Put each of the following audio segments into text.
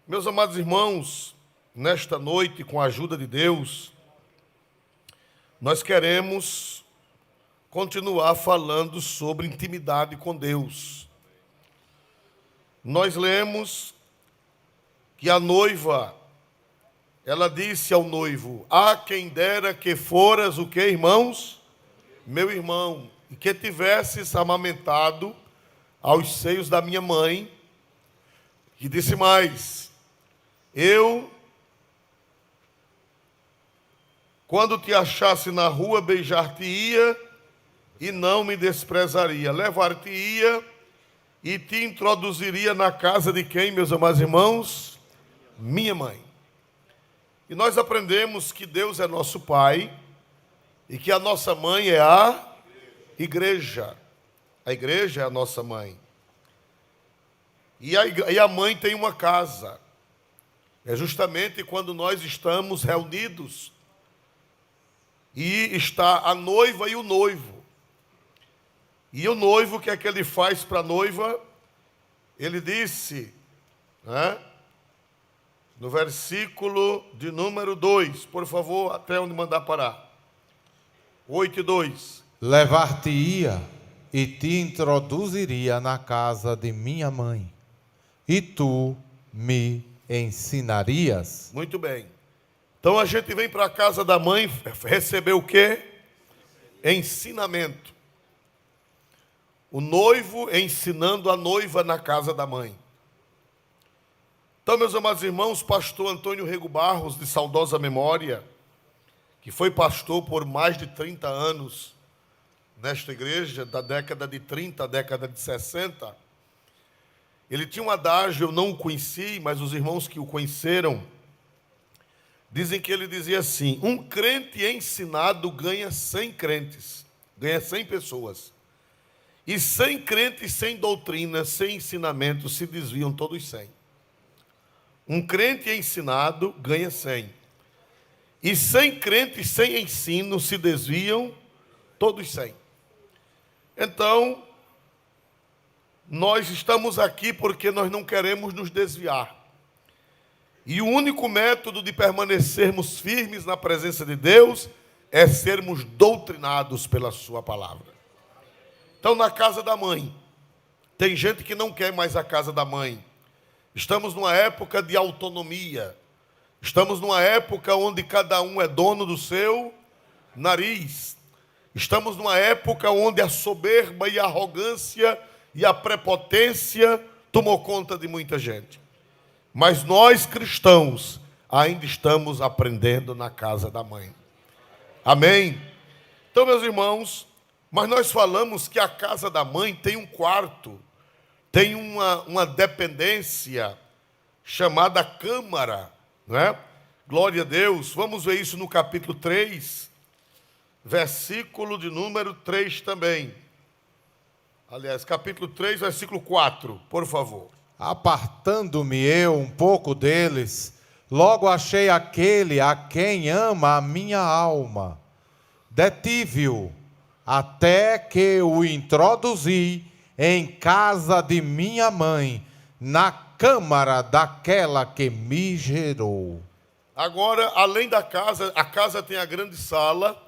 Meus amados irmãos, nesta noite, com a ajuda de Deus, nós queremos continuar falando sobre intimidade com Deus. Nós lemos que a noiva, ela disse ao noivo: "Ah, quem dera que foras o quê, irmãos? Meu irmão, e que tivesses amamentado aos seios da minha mãe." E disse mais: "Eu, quando te achasse na rua, beijar-te-ia e não me desprezaria. Levar-te-ia e te introduziria na casa de quem, meus amados irmãos? Minha mãe." E nós aprendemos que Deus é nosso Pai e que a nossa mãe é a igreja. A igreja é a nossa mãe. E a mãe tem uma casa. É justamente quando nós estamos reunidos e está a noiva e o noivo. E o noivo, o que é que ele faz para a noiva? Ele disse, no versículo de número 2, por favor, até onde mandar parar. 8:2. Levar-te-ia e te introduziria na casa de minha mãe, e tu me ensinarias. Muito bem. Então a gente vem para a casa da mãe receber o quê? Ensinamento. O noivo ensinando a noiva na casa da mãe. Então, meus amados irmãos, pastor Antônio Rego Barros, de saudosa memória, que foi pastor por mais de 30 anos nesta igreja, da década de 30 à década de 60, ele tinha um adágio, eu não o conheci, mas os irmãos que o conheceram dizem que ele dizia assim: um crente ensinado ganha 100 crentes, ganha 100 pessoas. E 100 crentes sem doutrina, sem ensinamento, se desviam todos 100. Um crente ensinado ganha 100. E 100 crentes sem ensino se desviam todos 100. Então, nós estamos aqui porque nós não queremos nos desviar. E o único método de permanecermos firmes na presença de Deus é sermos doutrinados pela sua palavra. Então, na casa da mãe, tem gente que não quer mais a casa da mãe. Estamos numa época de autonomia. Estamos numa época onde cada um é dono do seu nariz. Estamos numa época onde a soberba e a arrogância e a prepotência tomou conta de muita gente. Mas nós, cristãos, ainda estamos aprendendo na casa da mãe. Amém? Então, meus irmãos, mas nós falamos que a casa da mãe tem um quarto, tem uma dependência chamada câmara, né? Glória a Deus. Vamos ver isso no capítulo 3, versículo de número 3 também. Aliás, capítulo 3, versículo 4, por favor. Apartando-me eu um pouco deles, logo achei aquele a quem ama a minha alma. Detive-o, até que o introduzi em casa de minha mãe, na câmara daquela que me gerou. Agora, além da casa, a casa tem a grande sala,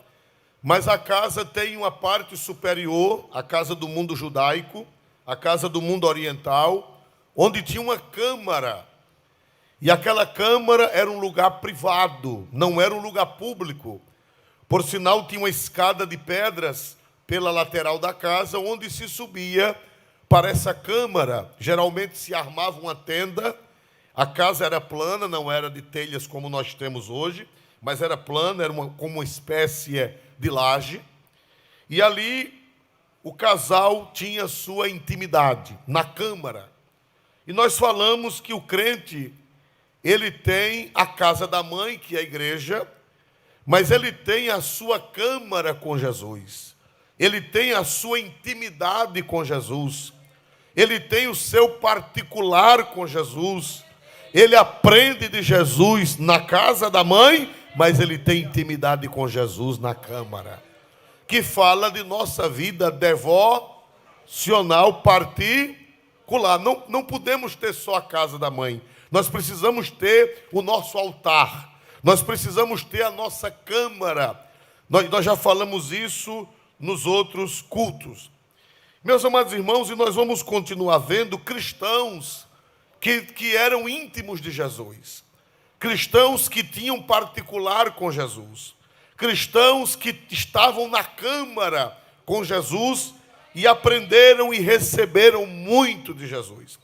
mas a casa tem uma parte superior, a casa do mundo judaico, a casa do mundo oriental, onde tinha uma câmara. E aquela câmara era um lugar privado, não era um lugar público. Por sinal, tinha uma escada de pedras pela lateral da casa, onde se subia para essa câmara. Geralmente se armava uma tenda. A casa era plana, não era de telhas como nós temos hoje, mas era plana, era como uma espécie de laje. E ali o casal tinha sua intimidade, na câmara. E nós falamos que o crente, ele tem a casa da mãe, que é a igreja, mas ele tem a sua câmara com Jesus. Ele tem a sua intimidade com Jesus. Ele tem o seu particular com Jesus. Ele aprende de Jesus na casa da mãe, mas ele tem intimidade com Jesus na câmara, que fala de nossa vida devocional particular. Não podemos ter só a casa da mãe. Nós precisamos ter o nosso altar. Nós precisamos ter a nossa câmara. Nós já falamos isso nos outros cultos. Meus amados irmãos, e nós vamos continuar vendo cristãos que eram íntimos de Jesus. Cristãos que tinham particular com Jesus. Cristãos que estavam na câmara com Jesus e aprenderam e receberam muito de Jesus.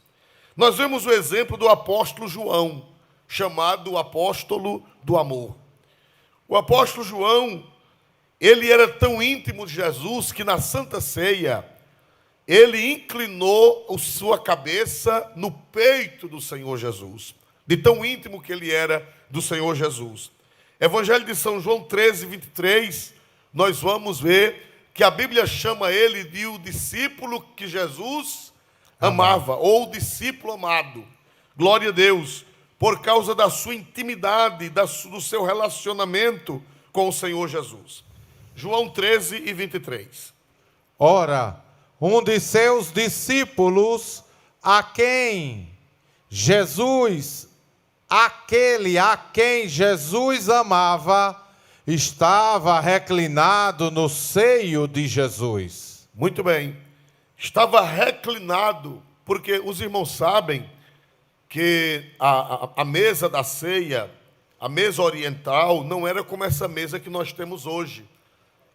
Nós vemos o exemplo do apóstolo João, chamado apóstolo do amor. O apóstolo João, ele era tão íntimo de Jesus que na Santa Ceia, ele inclinou a sua cabeça no peito do Senhor Jesus, de tão íntimo que ele era do Senhor Jesus. Evangelho de São João 13, 23, nós vamos ver que a Bíblia chama ele de o discípulo que Jesus amava, ou o discípulo amado. Glória a Deus, por causa da sua intimidade, do seu relacionamento com o Senhor Jesus. João 13 e 23. Ora, um de seus discípulos, aquele a quem Jesus amava, estava reclinado no seio de Jesus. Muito bem. Estava reclinado, porque os irmãos sabem que a mesa da ceia, a mesa oriental, não era como essa mesa que nós temos hoje.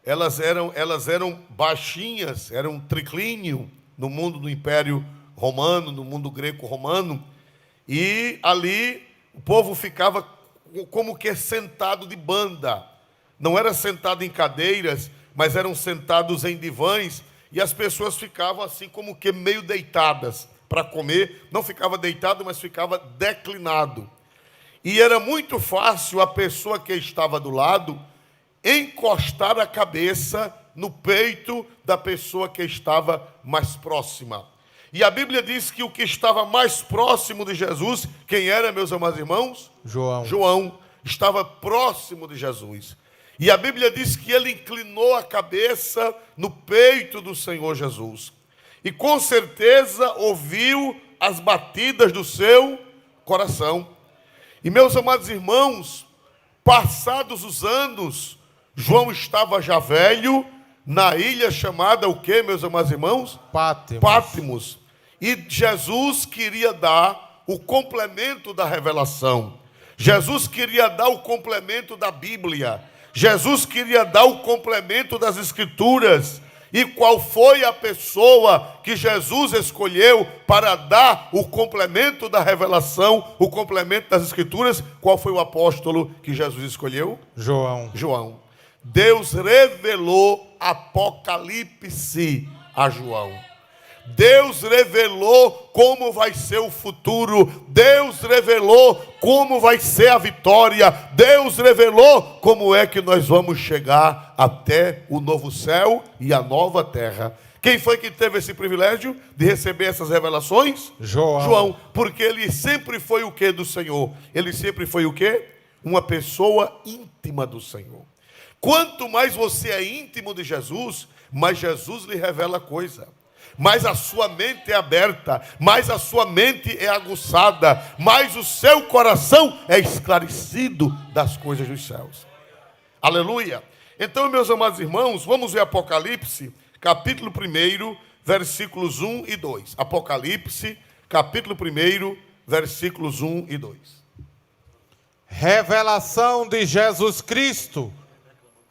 Elas eram baixinhas, eram um triclínio no mundo do Império Romano, no mundo greco-romano, e ali o povo ficava como que sentado de banda. Não era sentado em cadeiras, mas eram sentados em divãs, e as pessoas ficavam assim como que meio deitadas para comer. Não ficava deitado, mas ficava declinado. E era muito fácil a pessoa que estava do lado encostar a cabeça no peito da pessoa que estava mais próxima. E a Bíblia diz que o que estava mais próximo de Jesus, quem era, meus amados irmãos? João. João estava próximo de Jesus. E a Bíblia diz que ele inclinou a cabeça no peito do Senhor Jesus. E com certeza ouviu as batidas do seu coração. E meus amados irmãos, passados os anos, João estava já velho, na ilha chamada o quê, meus amados irmãos? Patmos. E Jesus queria dar o complemento da revelação. Jesus queria dar o complemento da Bíblia. Jesus queria dar o complemento das Escrituras. E qual foi a pessoa que Jesus escolheu para dar o complemento da revelação, o complemento das Escrituras? Qual foi o apóstolo que Jesus escolheu? João. Deus revelou Apocalipse a João. Deus revelou como vai ser o futuro. Deus revelou como vai ser a vitória. Deus revelou como é que nós vamos chegar até o novo céu e a nova terra. Quem foi que teve esse privilégio de receber essas revelações? João. Porque ele sempre foi o quê do Senhor? Ele sempre foi o quê? Uma pessoa íntima do Senhor. Quanto mais você é íntimo de Jesus, mais Jesus lhe revela coisa. Mais a sua mente é aberta, mais a sua mente é aguçada, mais o seu coração é esclarecido das coisas dos céus. Aleluia! Então, meus amados irmãos, vamos ver Apocalipse, capítulo 1, versículos 1 e 2. Apocalipse, capítulo 1, versículos 1 e 2. Revelação de Jesus Cristo,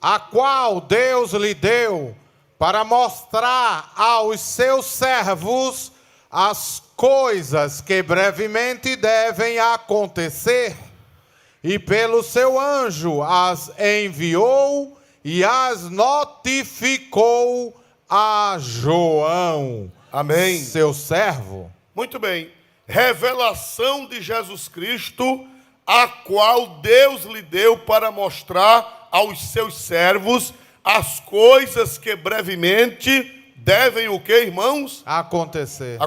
a qual Deus lhe deu para mostrar aos seus servos as coisas que brevemente devem acontecer, e pelo seu anjo as enviou e as notificou a João, amém, seu servo. Muito bem. Revelação de Jesus Cristo, a qual Deus lhe deu para mostrar aos seus servos as coisas que brevemente devem o quê, irmãos? Acontecer.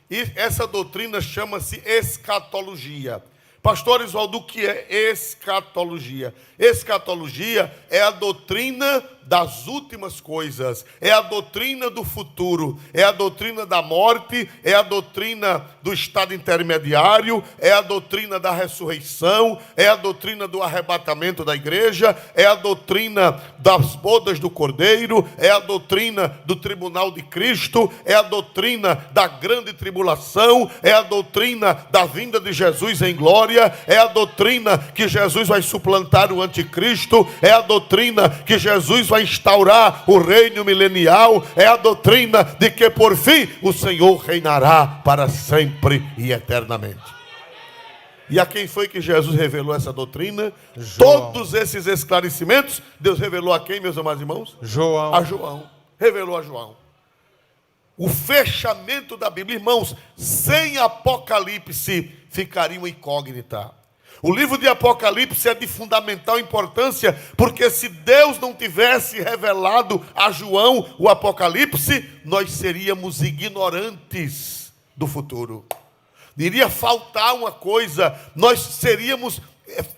E essa doutrina chama-se escatologia. Pastor Oswaldo, o que é escatologia? Escatologia é a doutrina das últimas coisas, é a doutrina do futuro, é a doutrina da morte, é a doutrina do estado intermediário, é a doutrina da ressurreição, é a doutrina do arrebatamento da igreja, é a doutrina das bodas do Cordeiro, é a doutrina do tribunal de Cristo, é a doutrina da grande tribulação, é a doutrina da vinda de Jesus em glória, é a doutrina que Jesus vai suplantar o anticristo, é a doutrina que Jesus vai instaurar o reino milenial, é a doutrina de que por fim o Senhor reinará para sempre e eternamente. E a quem foi que Jesus revelou essa doutrina? João. Todos esses esclarecimentos, Deus revelou a quem, meus amados irmãos? João. A João. Revelou a João. O fechamento da Bíblia, irmãos, sem Apocalipse ficaria uma incógnita. O livro de Apocalipse é de fundamental importância, porque se Deus não tivesse revelado a João o Apocalipse, nós seríamos ignorantes do futuro. Iria faltar uma coisa, nós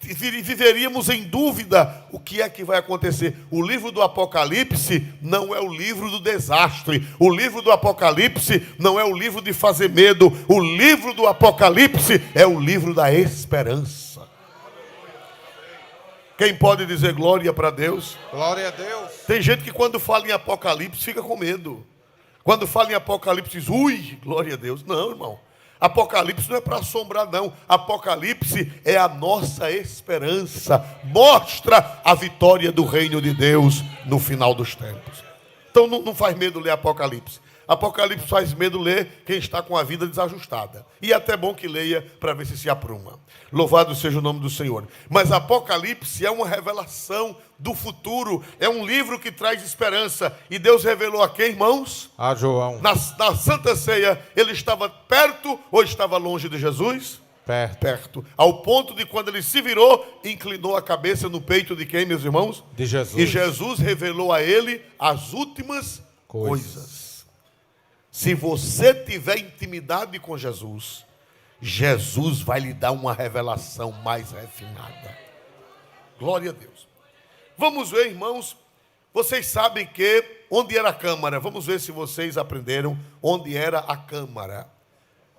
viveríamos em dúvida o que é que vai acontecer. O livro do Apocalipse não é o livro do desastre. O livro do Apocalipse não é o livro de fazer medo. O livro do Apocalipse é o livro da esperança. Quem pode dizer glória para Deus? Glória a Deus. Tem gente que quando fala em Apocalipse fica com medo. Quando fala em Apocalipse diz, ui, glória a Deus. Não, irmão. Apocalipse não é para assombrar, não. Apocalipse é a nossa esperança. Mostra a vitória do reino de Deus no final dos tempos. Então não faz medo ler Apocalipse. Apocalipse faz medo ler quem está com a vida desajustada. E é até bom que leia para ver se apruma. Louvado seja o nome do Senhor. Mas Apocalipse é uma revelação do futuro. É um livro que traz esperança. E Deus revelou a quem, irmãos? A João. Na Santa Ceia, ele estava perto ou estava longe de Jesus? Perto. Perto. Ao ponto de quando ele se virou, inclinou a cabeça no peito de quem, meus irmãos? De Jesus. E Jesus revelou a ele as últimas coisas. Se você tiver intimidade com Jesus, Jesus vai lhe dar uma revelação mais refinada. Glória a Deus. Vamos ver, irmãos, vocês sabem que onde era a câmara? Vamos ver se vocês aprenderam onde era a câmara.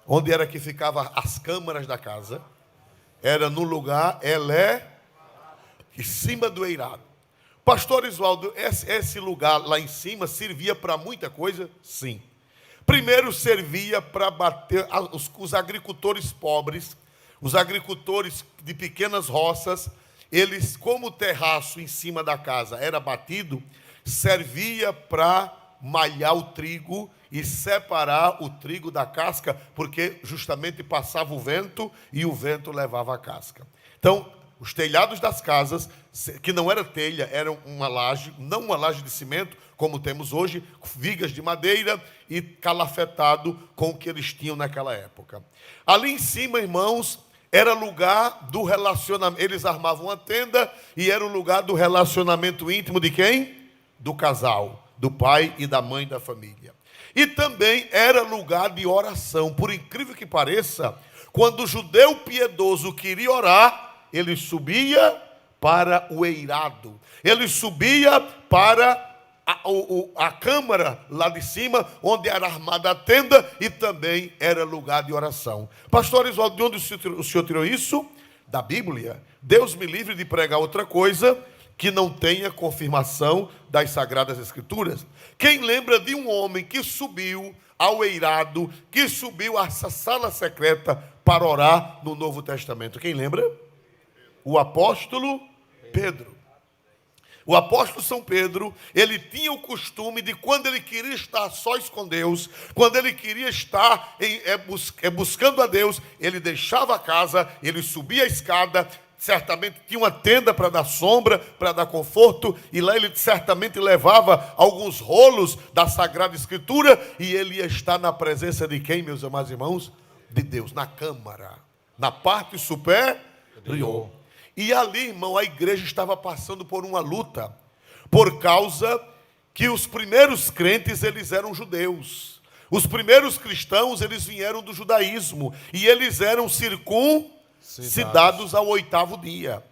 Onde era que ficavam as câmaras da casa? Era no lugar, em cima do eirado. Pastor Oswaldo, esse lugar lá em cima servia para muita coisa? Sim. Primeiro servia para bater os agricultores pobres, os agricultores de pequenas roças, eles, como o terraço em cima da casa era batido, servia para malhar o trigo e separar o trigo da casca, porque justamente passava o vento e o vento levava a casca. Então, os telhados das casas, que não era telha, eram uma laje, não uma laje de cimento, como temos hoje, vigas de madeira e calafetado com o que eles tinham naquela época. Ali em cima, irmãos, era lugar do relacionamento. Eles armavam uma tenda e era o lugar do relacionamento íntimo de quem? Do casal, do pai e da mãe da família. E também era lugar de oração. Por incrível que pareça, quando o judeu piedoso queria orar, ele subia para o eirado. Ele subia para a câmara lá de cima, onde era armada a tenda, e também era lugar de oração. Pastor Oswaldo, de onde o senhor tirou isso? Da Bíblia. Deus me livre de pregar outra coisa que não tenha confirmação das Sagradas Escrituras. Quem lembra de um homem que subiu ao eirado, que subiu a essa sala secreta para orar no Novo Testamento? Quem lembra? O apóstolo Pedro. O apóstolo São Pedro, ele tinha o costume de, quando ele queria estar sós com Deus, quando ele queria estar buscando a Deus, ele deixava a casa, ele subia a escada, certamente tinha uma tenda para dar sombra, para dar conforto, e lá ele certamente levava alguns rolos da Sagrada Escritura, e ele ia estar na presença de quem, meus amados irmãos? De Deus, na câmara, na parte superior. E ali, irmão, a igreja estava passando por uma luta, por causa que os primeiros crentes, eles eram judeus. Os primeiros cristãos, eles vieram do judaísmo, e eles eram circuncidados ao 8º dia.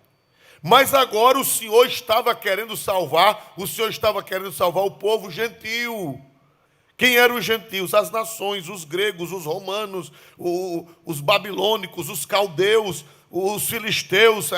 Mas agora o Senhor estava querendo salvar o povo gentil. Quem eram os gentios? As nações, os gregos, os romanos, os babilônicos, os caldeus, os filisteus,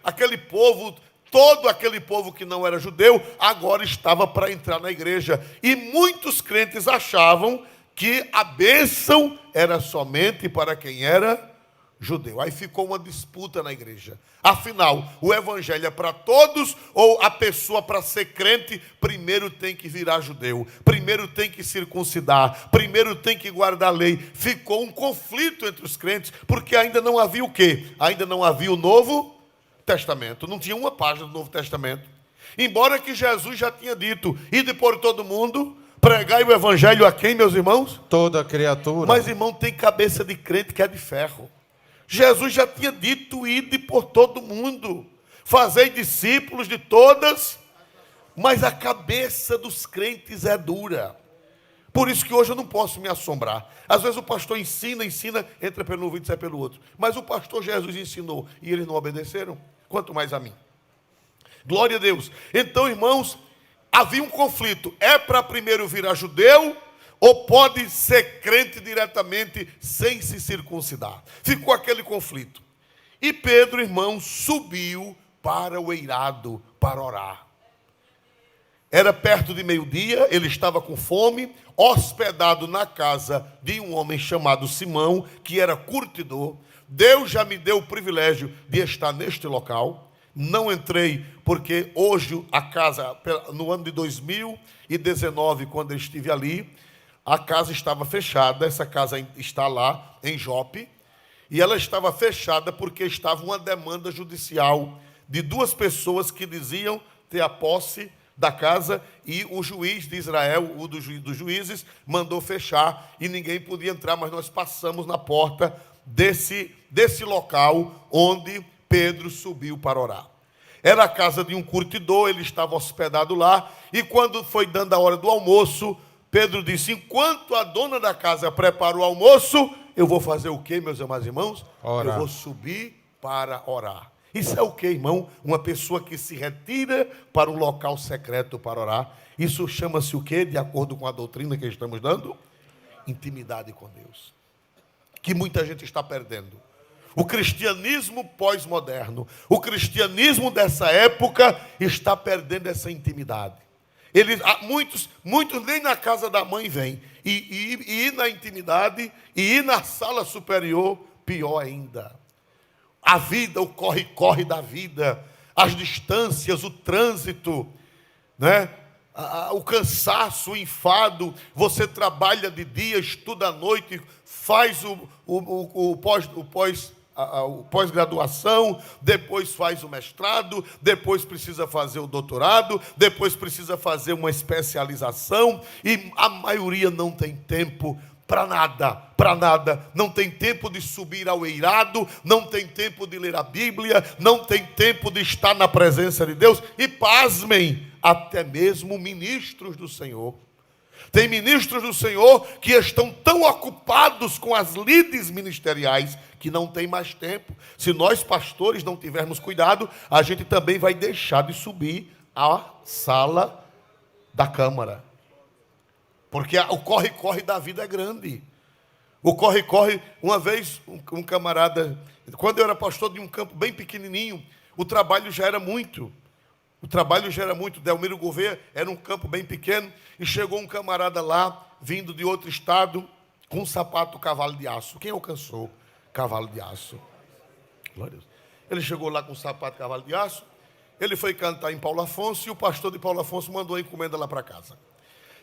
aquele povo, todo aquele povo que não era judeu, agora estava para entrar na igreja. E muitos crentes achavam que a bênção era somente para quem era judeu. Aí ficou uma disputa na igreja. Afinal, o evangelho é para todos ou a pessoa, para ser crente, primeiro tem que virar judeu, primeiro tem que circuncidar, primeiro tem que guardar a lei? Ficou um conflito entre os crentes, porque ainda não havia o quê? Ainda não havia o Novo Testamento. Não tinha uma página do Novo Testamento. Embora que Jesus já tinha dito: ide por todo mundo, pregai o evangelho a quem, meus irmãos? Toda criatura. Mas, irmão, tem cabeça de crente que é de ferro. Jesus já tinha dito: ide por todo mundo, fazei discípulos de todas, mas a cabeça dos crentes é dura. Por isso que hoje eu não posso me assombrar. Às vezes o pastor ensina, entra pelo ouvido e sai pelo outro. Mas o pastor Jesus ensinou e eles não obedeceram, quanto mais a mim. Glória a Deus. Então, irmãos, havia um conflito: é para primeiro virar judeu ou pode ser crente diretamente sem se circuncidar? Ficou aquele conflito. E Pedro, irmão, subiu para o eirado para orar. Era perto de meio-dia, ele estava com fome, hospedado na casa de um homem chamado Simão, que era curtidor. Deus já me deu o privilégio de estar neste local. Não entrei porque hoje a casa, no ano de 2019, quando eu estive ali, a casa estava fechada. Essa casa está lá em Jope, e ela estava fechada porque estava uma demanda judicial de duas pessoas que diziam ter a posse da casa, e o juiz de Israel, o dos juízes, mandou fechar e ninguém podia entrar, mas nós passamos na porta desse local onde Pedro subiu para orar. Era a casa de um curtidor, ele estava hospedado lá, e quando foi dando a hora do almoço, Pedro disse: enquanto a dona da casa prepara o almoço, eu vou fazer o quê, meus amados irmãos? Orar. Eu vou subir para orar. Isso é o quê, irmão? Uma pessoa que se retira para um local secreto para orar. Isso chama-se o quê, de acordo com a doutrina que estamos dando? Intimidade com Deus. Que muita gente está perdendo. O cristianismo pós-moderno, o cristianismo dessa época está perdendo essa intimidade. Muitos nem na casa da mãe vêm. E ir na intimidade, e ir na sala superior, pior ainda. A vida, o corre-corre da vida, as distâncias, o trânsito, né? O cansaço, o enfado. Você trabalha de dia, estuda à noite, faz o pós-graduação, depois faz o mestrado, depois precisa fazer o doutorado, depois precisa fazer uma especialização, e a maioria não tem tempo para nada, não tem tempo de subir ao eirado, não tem tempo de ler a Bíblia, não tem tempo de estar na presença de Deus. E pasmem, até mesmo ministros do Senhor. Tem ministros do Senhor que estão tão ocupados com as lides ministeriais que não tem mais tempo. Se nós pastores não tivermos cuidado, a gente também vai deixar de subir à sala da Câmara. Porque o corre-corre da vida é grande. O corre-corre, uma vez um camarada, quando eu era pastor de um campo bem pequenininho, o trabalho já era muito. Delmiro Gouveia era um campo bem pequeno, e chegou um camarada lá, vindo de outro estado, com um sapato cavalo de aço. Quem alcançou cavalo de aço? Glória a Deus. Ele chegou lá com um sapato cavalo de aço, ele foi cantar em Paulo Afonso, e o pastor de Paulo Afonso mandou a encomenda lá para casa.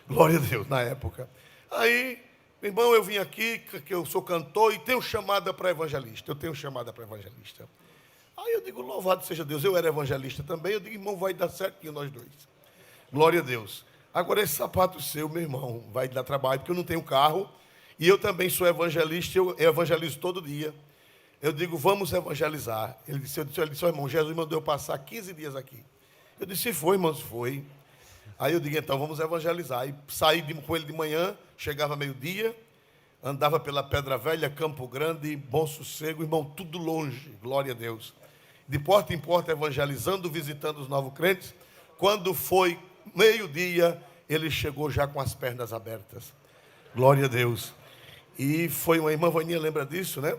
Glória a Deus, na época. Aí, meu irmão, eu vim aqui, que eu sou cantor, e tenho chamada para evangelista. Aí eu digo: louvado seja Deus. Eu era evangelista também. Eu digo: irmão, vai dar certinho nós dois. Glória a Deus. Agora, esse sapato seu, meu irmão, vai dar trabalho, porque eu não tenho carro, e eu também sou evangelista, eu evangelizo todo dia. Eu digo: vamos evangelizar. Ele disse: irmão, Jesus mandou eu passar 15 dias aqui. Eu disse: foi, irmão, foi. Aí eu digo: então vamos evangelizar. Aí saí com ele de manhã, chegava meio-dia, andava pela Pedra Velha, Campo Grande, Bom Sossego, irmão, tudo longe, glória a Deus. de porta em porta, evangelizando, visitando os novos crentes. Quando foi meio-dia, ele chegou já com as pernas abertas. Glória a Deus. E foi uma irmã Vaninha, lembra disso, né?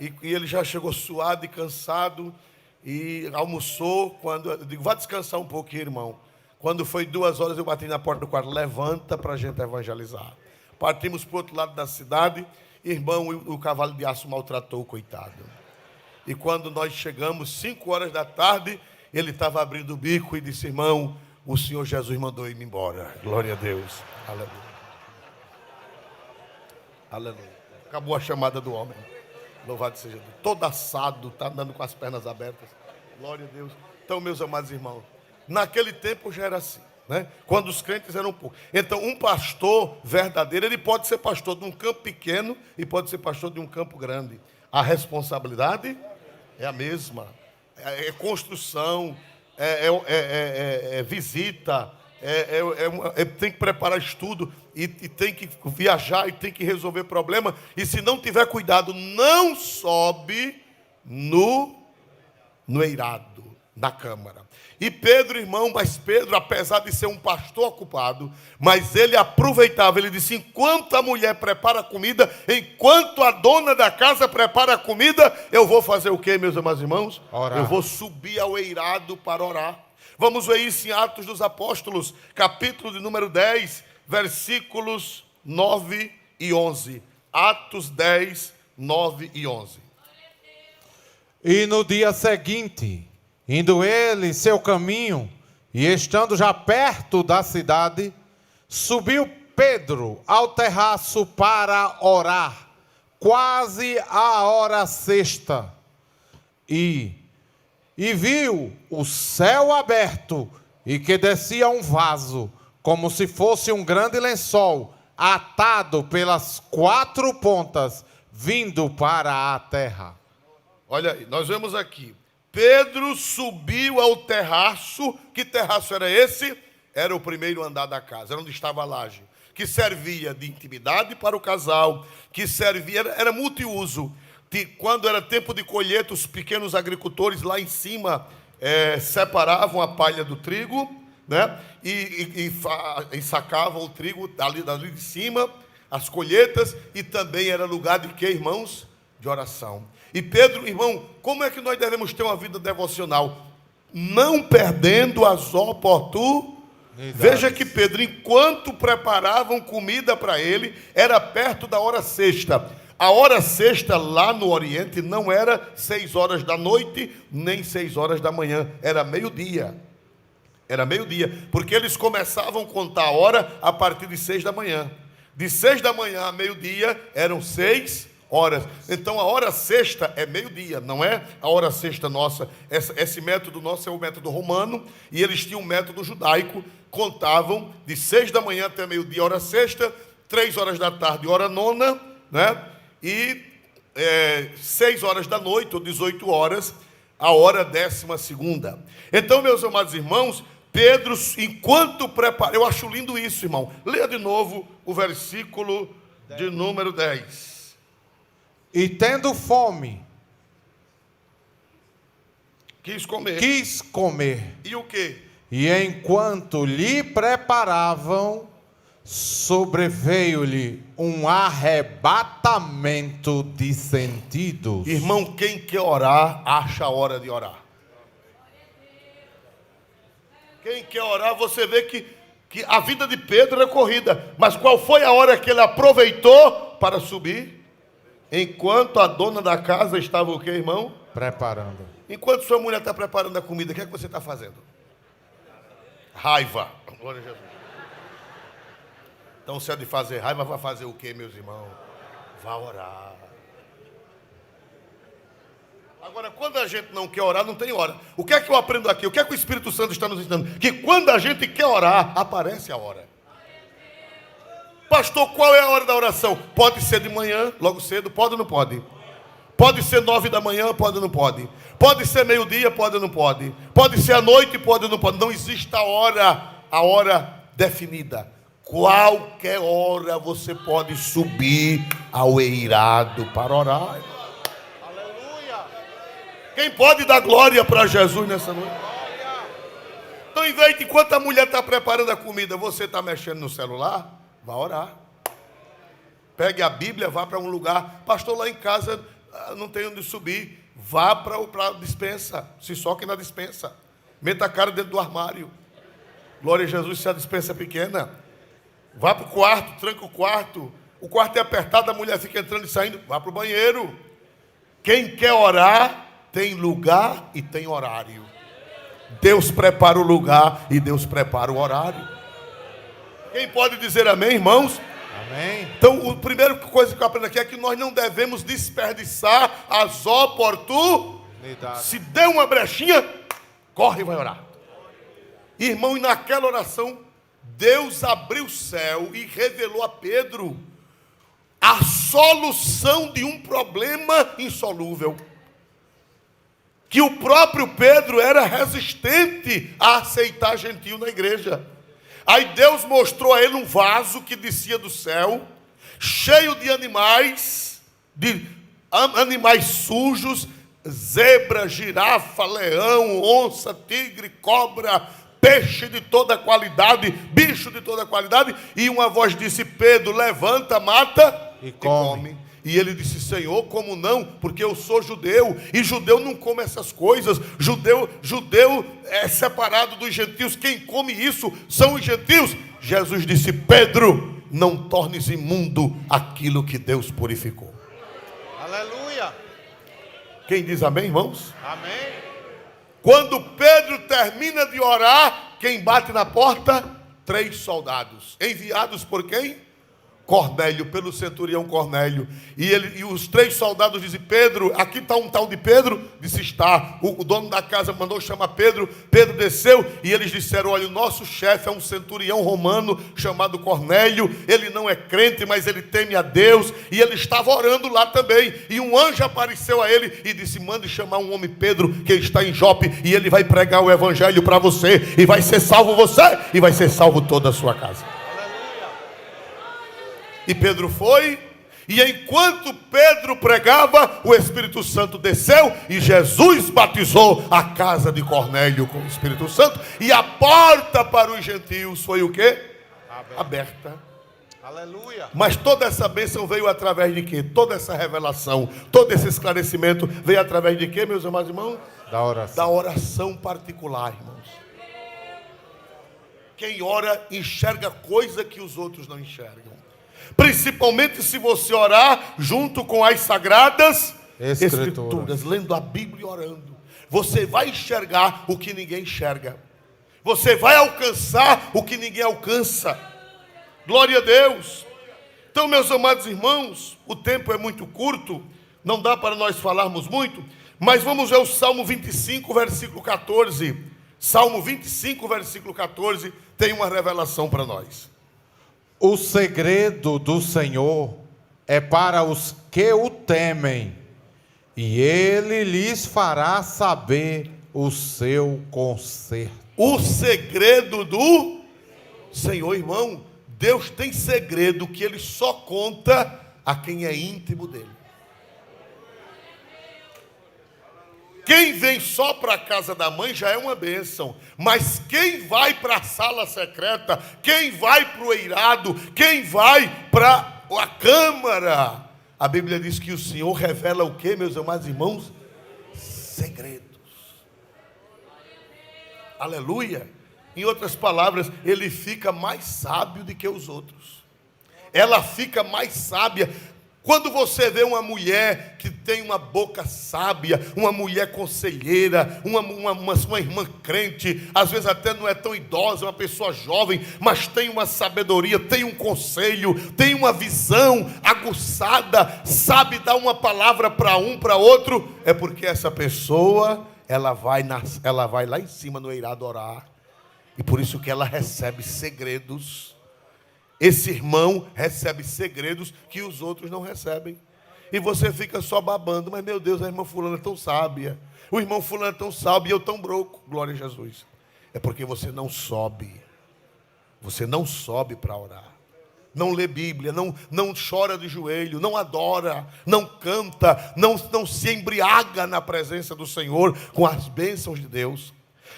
E ele já chegou suado e cansado e almoçou. Quando eu digo, vá descansar um pouquinho, irmão. Quando foi 2 horas, eu bati na porta do quarto, levanta para a gente evangelizar. Partimos para o outro lado da cidade. Irmão, o cavalo de aço maltratou o coitado. E quando nós chegamos, 5 horas da tarde, ele estava abrindo o bico e disse, irmão, o Senhor Jesus mandou ir embora. Glória a Deus. Aleluia. Aleluia. Acabou a chamada do homem. Louvado seja Deus. Todo assado, está andando com as pernas abertas. Glória a Deus. Então, meus amados irmãos, naquele tempo já era assim, né? Quando os crentes eram poucos. Então, um pastor verdadeiro, ele pode ser pastor de um campo pequeno e pode ser pastor de um campo grande. A responsabilidade é a mesma. É construção, é visita, tem que preparar estudo e tem que viajar e tem que resolver problema. E se não tiver cuidado, não sobe no eirado da câmara. E Pedro, irmão, mas Pedro, apesar de ser um pastor ocupado, mas ele aproveitava, ele disse, enquanto a mulher prepara a comida, enquanto a dona da casa prepara a comida, eu vou fazer o quê, meus amados irmãos? Orar. Eu vou subir ao eirado para orar. Vamos ver isso em Atos dos Apóstolos, capítulo de número 10, versículos 9 e 11. Atos 10, 9 e 11. E no dia seguinte, indo ele seu caminho, e estando já perto da cidade, subiu Pedro ao terraço para orar, quase à hora sexta, e viu o céu aberto, e que descia um vaso, como se fosse um grande lençol, atado pelas 4 pontas, vindo para a terra. Olha aí, nós vemos aqui, Pedro subiu ao terraço. Que terraço era esse? Era o primeiro andar da casa, era onde estava a laje, que servia de intimidade para o casal, que servia, era multiuso. Quando era tempo de colheita, os pequenos agricultores lá em cima separavam a palha do trigo, né? E sacavam o trigo dali de cima, as colheitas, e também era lugar de quê, irmãos? De oração. E Pedro, irmão, como é que nós devemos ter uma vida devocional? Não perdendo as oportunidades. Veja que Pedro, enquanto preparavam comida para ele, era perto da hora sexta. A hora sexta lá no Oriente não era 6 horas da noite, nem 6 horas da manhã, era meio-dia. Era meio-dia, porque eles começavam a contar a hora a partir de 6 da manhã. De 6 da manhã a meio-dia eram 6 horas. Então a hora sexta é meio-dia, não é a hora sexta nossa. Esse método nosso é o método romano, e eles tinham um método judaico. Contavam de 6 da manhã até meio-dia, hora sexta, 3 horas da tarde, hora nona, né? E 6 horas da noite, ou 18 horas, a hora 12ª. Então, meus amados irmãos, Pedro, enquanto prepara, eu acho lindo isso, irmão. Leia de novo o versículo de número 10. E tendo fome, Quis comer. E o quê? E enquanto lhe preparavam, sobreveio-lhe um arrebatamento de sentidos. Irmão, quem quer orar, acha a hora de orar. Quem quer orar, você vê que a vida de Pedro é corrida. Mas qual foi a hora que ele aproveitou para subir? Enquanto a dona da casa estava o quê, irmão? Preparando. Enquanto sua mulher está preparando a comida, o que é que você está fazendo? Raiva. Glória a Jesus. Então, se é de fazer raiva, vai fazer o quê, meus irmãos? Vai orar. Agora, quando a gente não quer orar, não tem hora. O que é que eu aprendo aqui? O que é que o Espírito Santo está nos ensinando? Que quando a gente quer orar, aparece a hora. Pastor, qual é a hora da oração? Pode ser de manhã, logo cedo, pode ou não pode? Pode ser 9 da manhã, pode ou não pode? Pode ser meio-dia, pode ou não pode? Pode ser à noite, pode ou não pode? Não existe a hora definida. Qualquer hora você pode subir ao eirado para orar. Aleluia! Quem pode dar glória para Jesus nessa noite? Então, em vez de enquanto a mulher está preparando a comida, você está mexendo no celular, vá orar. Pegue a Bíblia, vá para um lugar. Pastor, lá em casa não tem onde subir. Vá para a despensa. Se soque na despensa. Meta a cara dentro do armário. Glória a Jesus, se a despensa é pequena. Vá para o quarto, tranca o quarto. O quarto é apertado, a mulher fica entrando e saindo. Vá para o banheiro. Quem quer orar, tem lugar e tem horário. Deus prepara o lugar e Deus prepara o horário. Quem pode dizer amém, irmãos? Amém. Então, a primeira coisa que eu aprendo aqui é que nós não devemos desperdiçar as oportunidades. Se der uma brechinha, corre e vai orar. Irmão, e naquela oração, Deus abriu o céu e revelou a Pedro a solução de um problema insolúvel. Que o próprio Pedro era resistente a aceitar gentil na igreja. Aí Deus mostrou a ele um vaso que descia do céu, cheio de animais sujos, zebra, girafa, leão, onça, tigre, cobra, peixe de toda qualidade, bicho de toda qualidade. E uma voz disse: Pedro, levanta, mata e come. E ele disse: Senhor, como não? Porque eu sou judeu, e judeu não come essas coisas. Judeu é separado dos gentios. Quem come isso são os gentios. Jesus disse: Pedro, não tornes imundo aquilo que Deus purificou. Aleluia. Quem diz amém, irmãos? Amém. Quando Pedro termina de orar, quem bate na porta? 3 soldados. Enviados por quem? Cornélio, pelo centurião Cornélio. E os 3 soldados dizem: Pedro, aqui está um tal de Pedro. Disse: está. O dono da casa mandou chamar Pedro. Pedro desceu e eles disseram: olha, o nosso chefe é um centurião romano chamado Cornélio. Ele não é crente, mas ele teme a Deus. E ele estava orando lá também. E um anjo apareceu a ele e disse: mande chamar um homem Pedro, que está em Jope, e ele vai pregar o evangelho para você. E vai ser salvo você, e vai ser salvo toda a sua casa. E Pedro foi, e enquanto Pedro pregava, o Espírito Santo desceu, e Jesus batizou a casa de Cornélio com o Espírito Santo, e a porta para os gentios foi o quê? Aberta. Aleluia. Mas toda essa bênção veio através de quê? Toda essa revelação, todo esse esclarecimento veio através de quê, meus amados irmãos? Da oração. Da oração particular, irmãos. Quem ora enxerga coisa que os outros não enxergam. Principalmente se você orar junto com as sagradas escrituras, lendo a Bíblia e orando. Você vai enxergar o que ninguém enxerga. Você vai alcançar o que ninguém alcança. Glória a Deus. Então, meus amados irmãos, o tempo é muito curto, não dá para nós falarmos muito, mas vamos ver o Salmo 25, versículo 14. Salmo 25, versículo 14, tem uma revelação para nós. O segredo do Senhor é para os que o temem, e Ele lhes fará saber o seu conserto. O segredo do Senhor, irmão, Deus tem segredo que Ele só conta a quem é íntimo dEle. Quem vem só para a casa da mãe já é uma bênção. Mas quem vai para a sala secreta, quem vai para o eirado, quem vai para a câmara, a Bíblia diz que o Senhor revela o quê, meus amados irmãos? Segredos. Aleluia. Em outras palavras, ele fica mais sábio do que os outros. Ela fica mais sábia. Quando você vê uma mulher que tem uma boca sábia, uma mulher conselheira, uma irmã crente, às vezes até não é tão idosa, uma pessoa jovem, mas tem uma sabedoria, tem um conselho, tem uma visão aguçada, sabe dar uma palavra para um, para outro, é porque essa pessoa, ela vai lá em cima no eirado orar, e por isso que ela recebe segredos. Esse irmão recebe segredos que os outros não recebem. E você fica só babando. Mas meu Deus, a irmã fulana é tão sábia. O irmão fulano é tão sábio e eu tão broco. Glória a Jesus. É porque você não sobe. Você não sobe para orar. não lê Bíblia, não chora de joelho, não adora, não canta, não se embriaga na presença do Senhor com as bênçãos de Deus.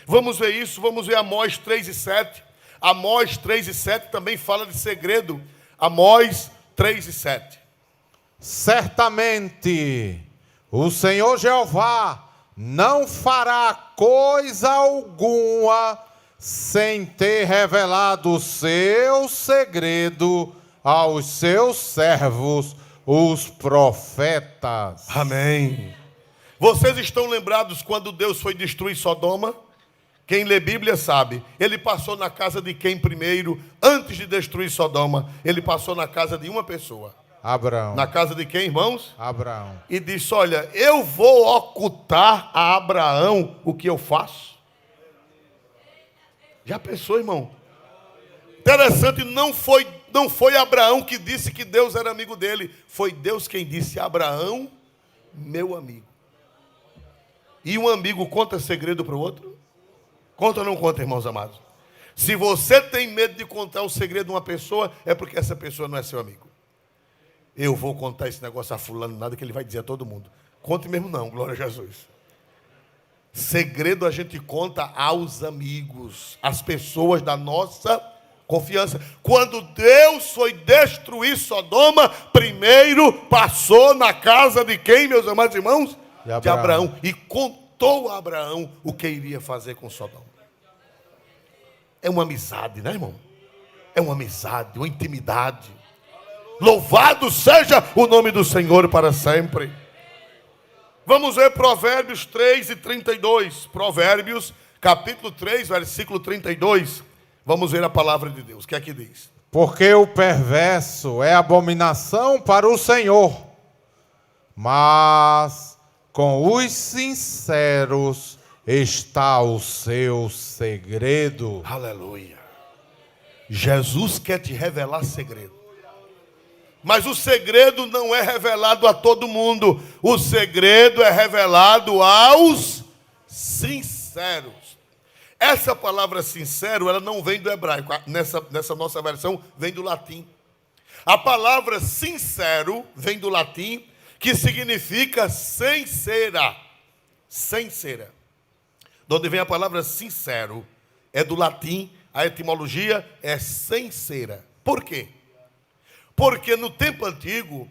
Vamos ver isso, vamos ver Amós 3:7. Amós 3:7 também fala de segredo. Amós 3:7. Certamente o Senhor Jeová não fará coisa alguma sem ter revelado o seu segredo aos seus servos, os profetas. Amém. Vocês estão lembrados quando Deus foi destruir Sodoma? Quem lê Bíblia sabe. Ele passou na casa de quem primeiro? Antes de destruir Sodoma, ele passou na casa de uma pessoa. Abraão. Na casa de quem, irmãos? Abraão. E disse, olha, eu vou ocultar a Abraão o que eu faço. Já pensou, irmão? Interessante, não foi Abraão que disse que Deus era amigo dele. Foi Deus quem disse, Abraão, meu amigo. E um amigo conta segredo para o outro? Conta ou não conta, irmãos amados? Se você tem medo de contar o segredo de uma pessoa, é porque essa pessoa não é seu amigo. Eu vou contar esse negócio a fulano, nada que ele vai dizer a todo mundo. Conte mesmo não, glória a Jesus. Segredo a gente conta aos amigos, às pessoas da nossa confiança. Quando Deus foi destruir Sodoma, primeiro passou na casa de quem, meus amados irmãos? De Abraão. E contou a Abraão o que iria fazer com Sodoma. É uma amizade, né, irmão? É uma amizade, uma intimidade. Louvado seja o nome do Senhor para sempre. Vamos ver Provérbios 3:32. Provérbios, capítulo 3, versículo 32. Vamos ver a palavra de Deus. O que é que diz? Porque o perverso é abominação para o Senhor, mas com os sinceros está o seu segredo. Aleluia. Jesus quer te revelar segredo. Mas o segredo não é revelado a todo mundo. O segredo é revelado aos sinceros. Essa palavra sincero, ela não vem do hebraico. Nessa nossa versão, vem do latim. A palavra sincero vem do latim, que significa sincera. Sincera. De onde vem a palavra sincero? É do latim, a etimologia é sincera. Por quê? Porque no tempo antigo,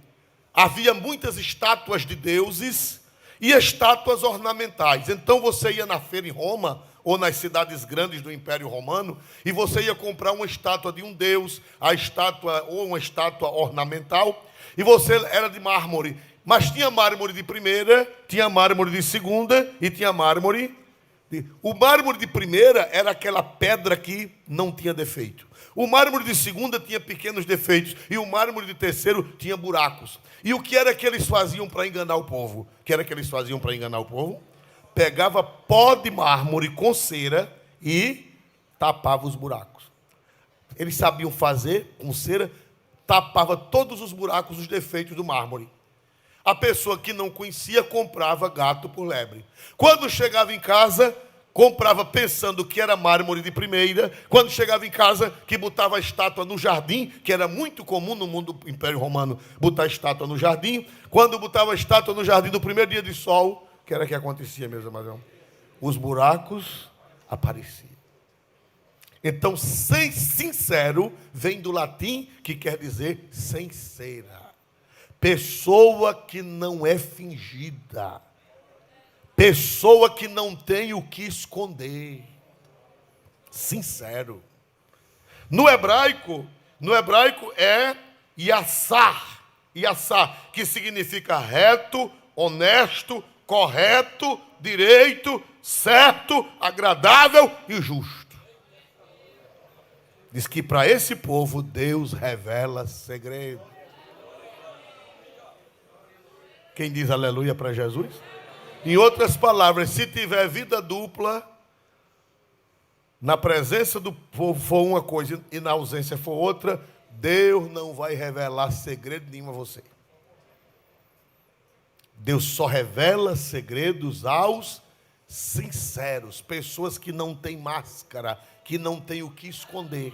havia muitas estátuas de deuses e estátuas ornamentais. Então você ia na feira em Roma, ou nas cidades grandes do Império Romano, e você ia comprar uma estátua de um deus, a estátua ou uma estátua ornamental, e você era de mármore. Mas tinha mármore de primeira, tinha mármore de segunda e tinha mármore de... O mármore de primeira era aquela pedra que não tinha defeito. O mármore de segunda tinha pequenos defeitos. E o mármore de terceiro tinha buracos. E o que era que eles faziam para enganar o povo? O que era que eles faziam para enganar o povo? Pegava pó de mármore com cera e tapava os buracos. Eles sabiam fazer com cera, tapava todos os buracos, os defeitos do mármore. A pessoa que não conhecia comprava gato por lebre. Quando chegava em casa, comprava pensando que era mármore de primeira. Quando chegava em casa, que botava a estátua no jardim, que era muito comum no mundo do Império Romano, botar a estátua no jardim. Quando botava a estátua no jardim no primeiro dia de sol, o que era que acontecia, meus amados? Os buracos apareciam. Então, sincero vem do latim, que quer dizer sincera. Pessoa que não é fingida. Pessoa que não tem o que esconder. Sincero. No hebraico é yassar. Yassar, que significa reto, honesto, correto, direito, certo, agradável e justo. Diz que para esse povo Deus revela segredo. Quem diz aleluia para Jesus? Em outras palavras, se tiver vida dupla, na presença do povo for uma coisa e na ausência for outra, Deus não vai revelar segredo nenhum a você. Deus só revela segredos aos sinceros, pessoas que não têm máscara, que não têm o que esconder.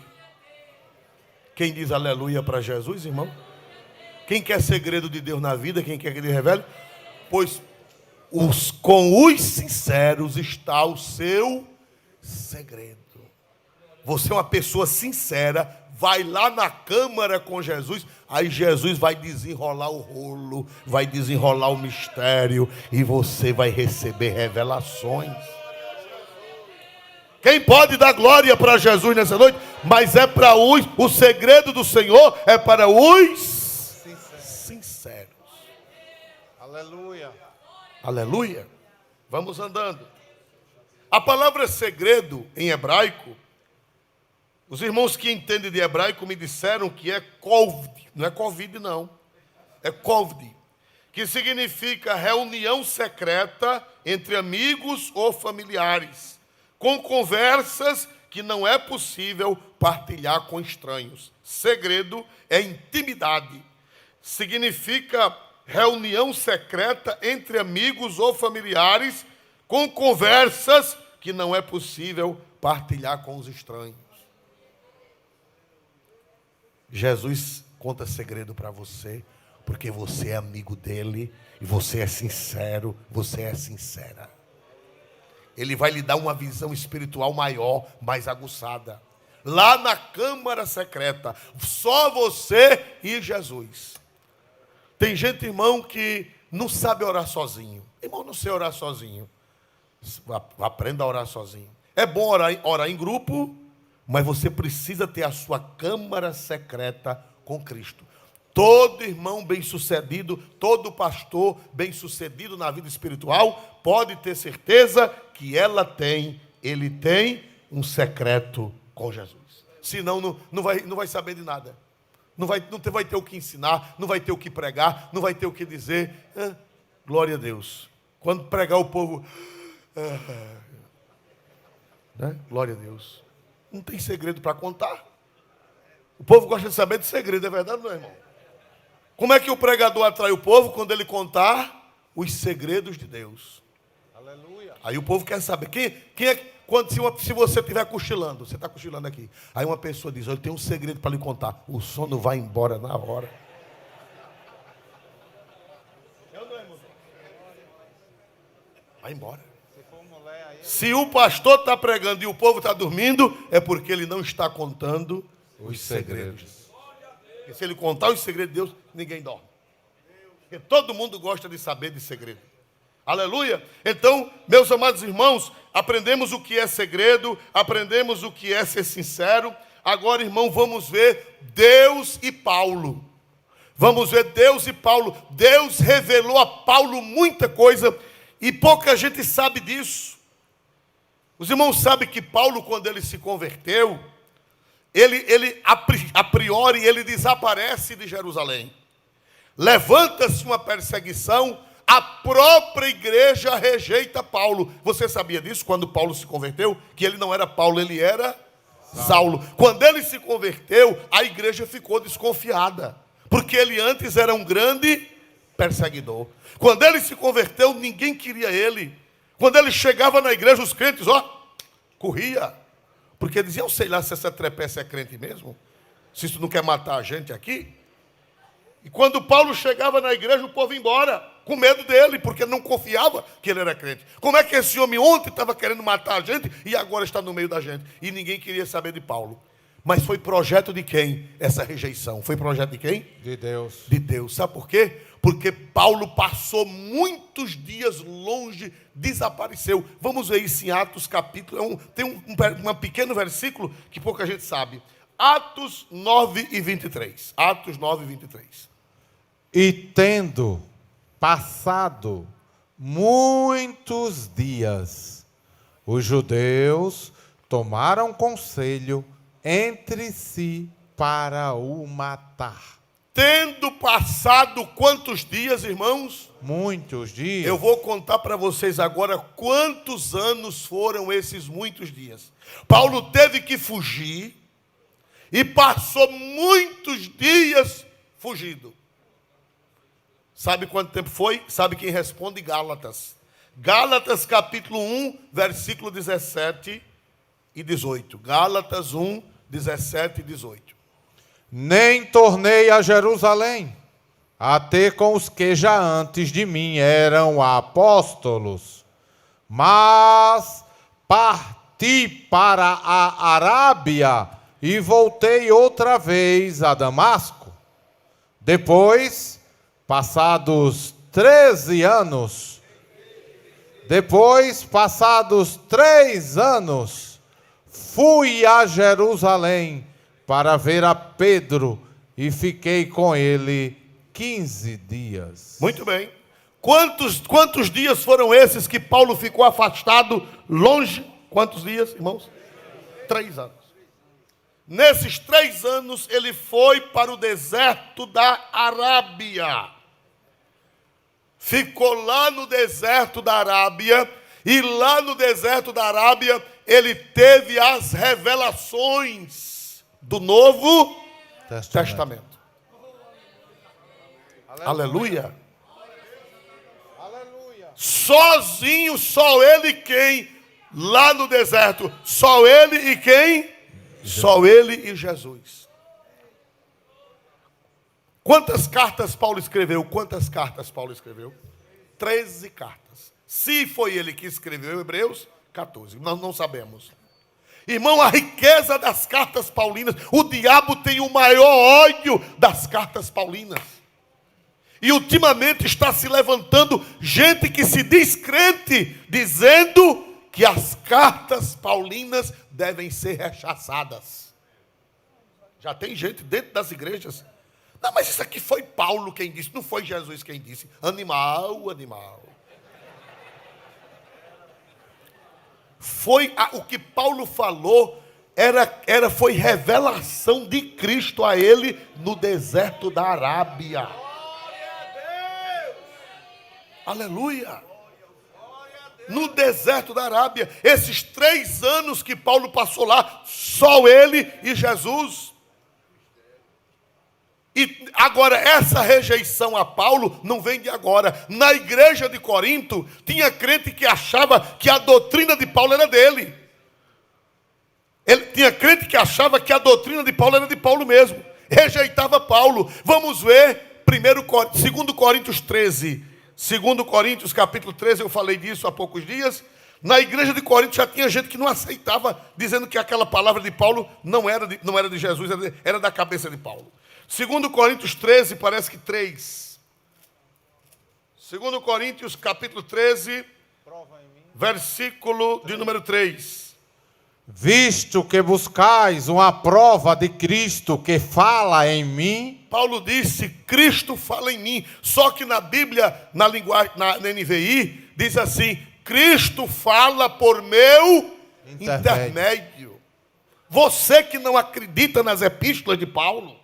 Quem diz aleluia para Jesus, irmão? Quem quer segredo de Deus na vida? Quem quer que Ele revele? Pois com os sinceros está o seu segredo. Você é uma pessoa sincera, vai lá na câmara com Jesus, aí Jesus vai desenrolar o rolo, vai desenrolar o mistério, e você vai receber revelações. Quem pode dar glória para Jesus nessa noite? Mas é para o segredo do Senhor é para os sinceros. Aleluia. Aleluia. Vamos andando. A palavra segredo em hebraico, os irmãos que entendem de hebraico me disseram que é kovd, não é covid não, é kovd, que significa reunião secreta entre amigos ou familiares, com conversas que não é possível partilhar com estranhos. Segredo é intimidade, significa reunião secreta entre amigos ou familiares, com conversas que não é possível partilhar com os estranhos. Jesus conta segredo para você, porque você é amigo dele, e você é sincero, você é sincera. Ele vai lhe dar uma visão espiritual maior, mais aguçada. Lá na câmara secreta, só você e Jesus. Tem gente, irmão, que não sabe orar sozinho. Irmão, não sei orar sozinho. Aprenda a orar sozinho. É bom orar em grupo, mas você precisa ter a sua câmara secreta com Cristo. Todo irmão bem-sucedido, todo pastor bem-sucedido na vida espiritual, pode ter certeza que ele tem um secreto com Jesus. Senão não vai saber de nada. Não vai ter o que ensinar, não vai ter o que pregar, não vai ter o que dizer. Glória a Deus. Quando pregar o povo... né? Glória a Deus. Não tem segredo para contar. O povo gosta de saber de segredo, é verdade, meu irmão? Como é que o pregador atrai o povo? Quando ele contar os segredos de Deus. Aleluia. Aí o povo quer saber. Se você estiver cochilando, você está cochilando aqui. Aí uma pessoa diz, eu tenho um segredo para lhe contar. O sono vai embora na hora. Vai embora. Se o pastor está pregando e o povo está dormindo, é porque ele não está contando os segredos. E se ele contar os segredos de Deus, ninguém dorme. Porque todo mundo gosta de saber de segredo. Aleluia. Então, meus amados irmãos, aprendemos o que é segredo, aprendemos o que é ser sincero. Agora, irmão, vamos ver Deus e Paulo. Vamos ver Deus e Paulo. Deus revelou a Paulo muita coisa e pouca gente sabe disso. Os irmãos sabem que Paulo, quando ele se converteu, ele a priori, ele desaparece de Jerusalém. Levanta-se uma perseguição, a própria igreja rejeita Paulo. Você sabia disso quando Paulo se converteu? Que ele não era Paulo, ele era Saulo. Quando ele se converteu, a igreja ficou desconfiada, porque ele antes era um grande perseguidor. Quando ele se converteu, ninguém queria ele. Quando ele chegava na igreja, os crentes, corria. Porque diziam, sei lá se essa trepeça é crente mesmo. Se isso não quer matar a gente aqui. E quando Paulo chegava na igreja, o povo ia embora, com medo dele, porque não confiava que ele era crente. Como é que esse homem ontem estava querendo matar a gente e agora está no meio da gente? E ninguém queria saber de Paulo. Mas foi projeto de quem essa rejeição? Foi projeto de quem? De Deus. De Deus. Sabe por quê? Porque Paulo passou muitos dias longe, desapareceu. Vamos ver isso em Atos capítulo. Tem um pequeno versículo que pouca gente sabe. Atos 9 e 23. Atos 9 e 23. E tendo passado muitos dias, os judeus tomaram conselho entre si para o matar. Tendo passado quantos dias, irmãos? Muitos dias. Eu vou contar para vocês agora quantos anos foram esses muitos dias. Paulo teve que fugir e passou muitos dias fugido. Sabe quanto tempo foi? Sabe quem responde? Gálatas. Gálatas capítulo 1, versículo 17 e 18. Gálatas 1, 17 e 18. nem tornei a Jerusalém, a ter com os que já antes de mim eram apóstolos, mas parti para a Arábia e voltei outra vez a Damasco. Depois, passados 3 anos, fui a Jerusalém para ver a Pedro e fiquei com ele 15 dias. Muito bem. Quantos dias foram esses que Paulo ficou afastado, longe? Quantos dias, irmãos? 3 anos. Nesses 3 anos, ele foi para o deserto da Arábia. Ficou lá no deserto da Arábia. E lá no deserto da Arábia, ele teve as revelações do Novo Testamento. Aleluia. Aleluia. Sozinho, só ele quem? Lá no deserto. Só ele e quem? Só ele e Jesus. Quantas cartas Paulo escreveu? 13 cartas. Se foi ele que escreveu Hebreus, 14. Nós não sabemos. Irmão, a riqueza das cartas paulinas. O diabo tem o maior ódio das cartas paulinas. E ultimamente está se levantando gente que se diz crente, dizendo que as cartas paulinas devem ser rechaçadas. Já tem gente dentro das igrejas. Não, mas isso aqui foi Paulo quem disse, não foi Jesus quem disse. Animal. O que Paulo falou foi revelação de Cristo a ele no deserto da Arábia. Aleluia. No deserto da Arábia, esses 3 anos que Paulo passou lá, só ele e Jesus. E agora, essa rejeição a Paulo não vem de agora. Na igreja de Corinto, tinha crente que achava que a doutrina de Paulo era dele. Tinha crente que achava que a doutrina de Paulo era de Paulo mesmo. Rejeitava Paulo. Vamos ver 2 Coríntios 13. 2 Coríntios capítulo 13, eu falei disso há poucos dias. Na igreja de Corinto já tinha gente que não aceitava, dizendo que aquela palavra de Paulo não era de Jesus, era da cabeça de Paulo. 2 Coríntios 13, parece que 3. 2 Coríntios capítulo 13, versículo de número 3. Visto que buscais uma prova de Cristo que fala em mim. Paulo disse, Cristo fala em mim. Só que na Bíblia, na linguagem, na NVI, diz assim, Cristo fala por meu intermédio. Você que não acredita nas epístolas de Paulo,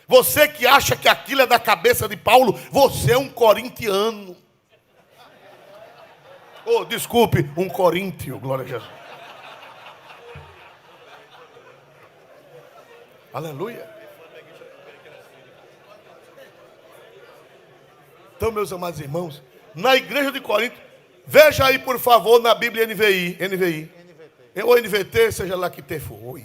você que acha que aquilo é da cabeça de Paulo, você é um corintiano. Oh, desculpe, um coríntio, glória a Jesus. Aleluia. Então, meus amados irmãos, na igreja de Corinto, veja aí, por favor, na Bíblia NVI. Ou NVT, seja lá que te for.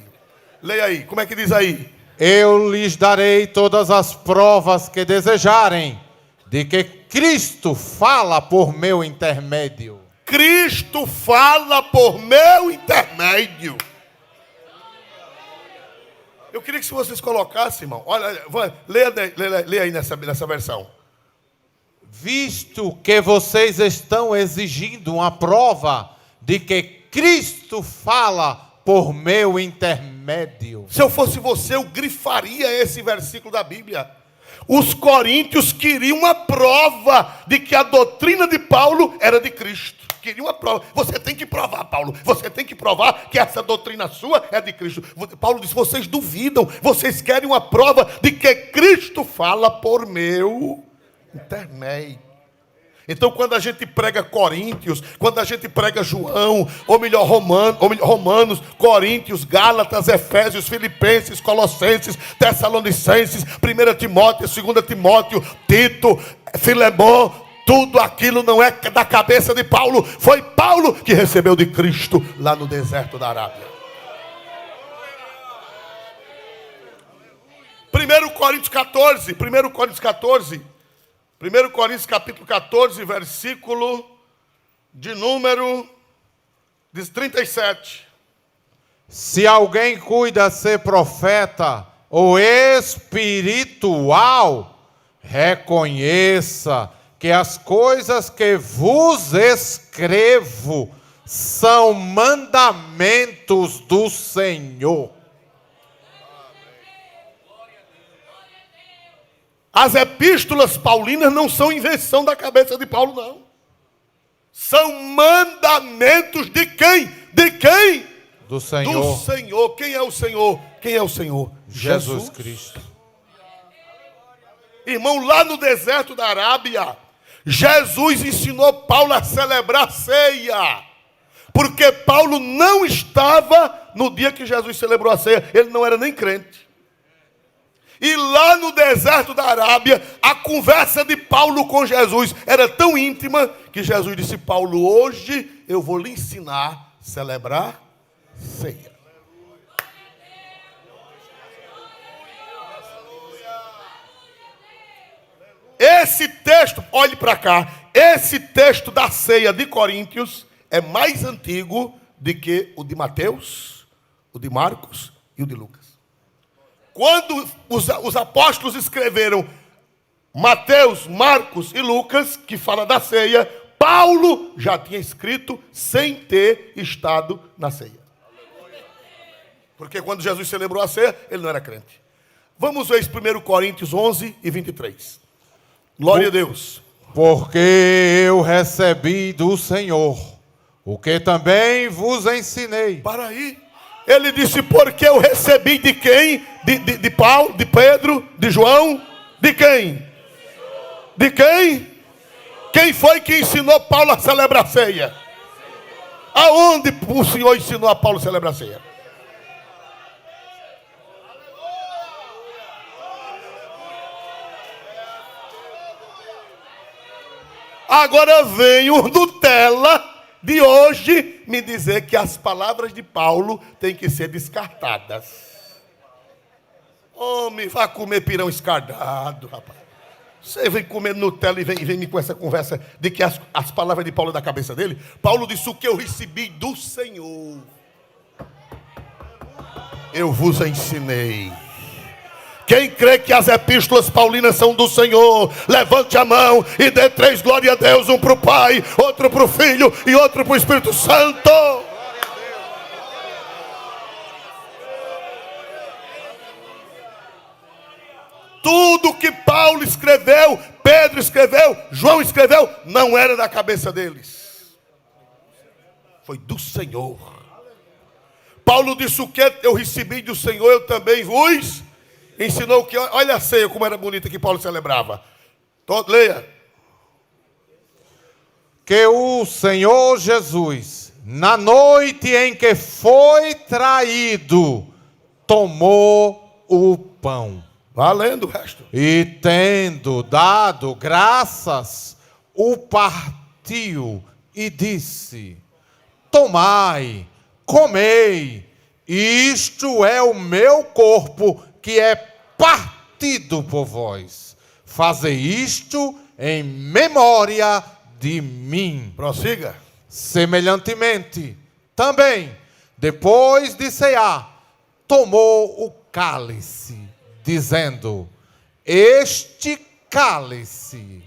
Leia aí, como é que diz aí? Eu lhes darei todas as provas que desejarem, de que Cristo fala por meu intermédio. Cristo fala por meu intermédio. Eu queria que vocês colocassem, irmão. Olha, leia aí nessa versão. Visto que vocês estão exigindo uma prova de que Cristo fala por meu intermédio. Se eu fosse você, eu grifaria esse versículo da Bíblia. Os coríntios queriam uma prova de que a doutrina de Paulo era de Cristo. Queriam uma prova. Você tem que provar, Paulo. Você tem que provar que essa doutrina sua é de Cristo. Paulo disse, vocês duvidam. Vocês querem uma prova de que Cristo fala por meu intermédio. Então, quando a gente prega Coríntios, quando a gente prega João, ou melhor, Romanos, Coríntios, Gálatas, Efésios, Filipenses, Colossenses, Tessalonicenses, 1 Timóteo, 2 Timóteo, Tito, Filemão, tudo aquilo não é da cabeça de Paulo. Foi Paulo que recebeu de Cristo lá no deserto da Arábia. 1 Coríntios 14, 1 Coríntios 14, 1 Coríntios capítulo 14, versículo de número 37. Se alguém cuida ser profeta ou espiritual, reconheça que as coisas que vos escrevo são mandamentos do Senhor. As epístolas paulinas não são invenção da cabeça de Paulo, não. São mandamentos de quem? De quem? Do Senhor. Do Senhor. Quem é o Senhor? Quem é o Senhor? Jesus Cristo. Irmão, lá no deserto da Arábia, Jesus ensinou Paulo a celebrar a ceia. Porque Paulo não estava no dia que Jesus celebrou a ceia. Ele não era nem crente. E lá no deserto da Arábia, a conversa de Paulo com Jesus era tão íntima que Jesus disse: Paulo, hoje eu vou lhe ensinar a celebrar ceia. Esse texto, olhe para cá, esse texto da ceia de Coríntios é mais antigo do que o de Mateus, o de Marcos e o de Lucas. Quando os apóstolos escreveram Mateus, Marcos e Lucas, que fala da ceia, Paulo já tinha escrito sem ter estado na ceia. Porque quando Jesus celebrou a ceia, ele não era crente. Vamos ver 1 Coríntios 11 e 23. Glória a Deus. Porque eu recebi do Senhor o que também vos ensinei. Para aí. Ele disse: porque eu recebi de quem? De Paulo, de Pedro, de João? De quem? De quem? Quem foi que ensinou Paulo a celebrar a ceia? Aonde o Senhor ensinou a Paulo a celebrar a ceia? Agora vem o Nutella de hoje me dizer que as palavras de Paulo têm que ser descartadas. Homem, vá comer pirão escardado, rapaz. Você vem comer Nutella e vem me com essa conversa de que as palavras de Paulo é da cabeça dele. Paulo disse: o que eu recebi do Senhor, eu vos ensinei. Quem crê que as epístolas paulinas são do Senhor, levante a mão e dê 3 glória a Deus, um para o Pai, outro para o Filho e outro para o Espírito Santo. Tudo que Paulo escreveu, Pedro escreveu, João escreveu, não era da cabeça deles. Foi do Senhor. Paulo disse: o que eu recebi do Senhor, eu também vos ensinou. Que olha a ceia como era bonita que Paulo celebrava. Leia. Que o Senhor Jesus, na noite em que foi traído, tomou o pão. Valendo o resto. E tendo dado graças, o partiu e disse: tomai, comei, isto é o meu corpo que é partido por vós. Fazei isto em memória de mim. Prossiga. Semelhantemente, também, depois de cear, tomou o cálice, dizendo: este cálice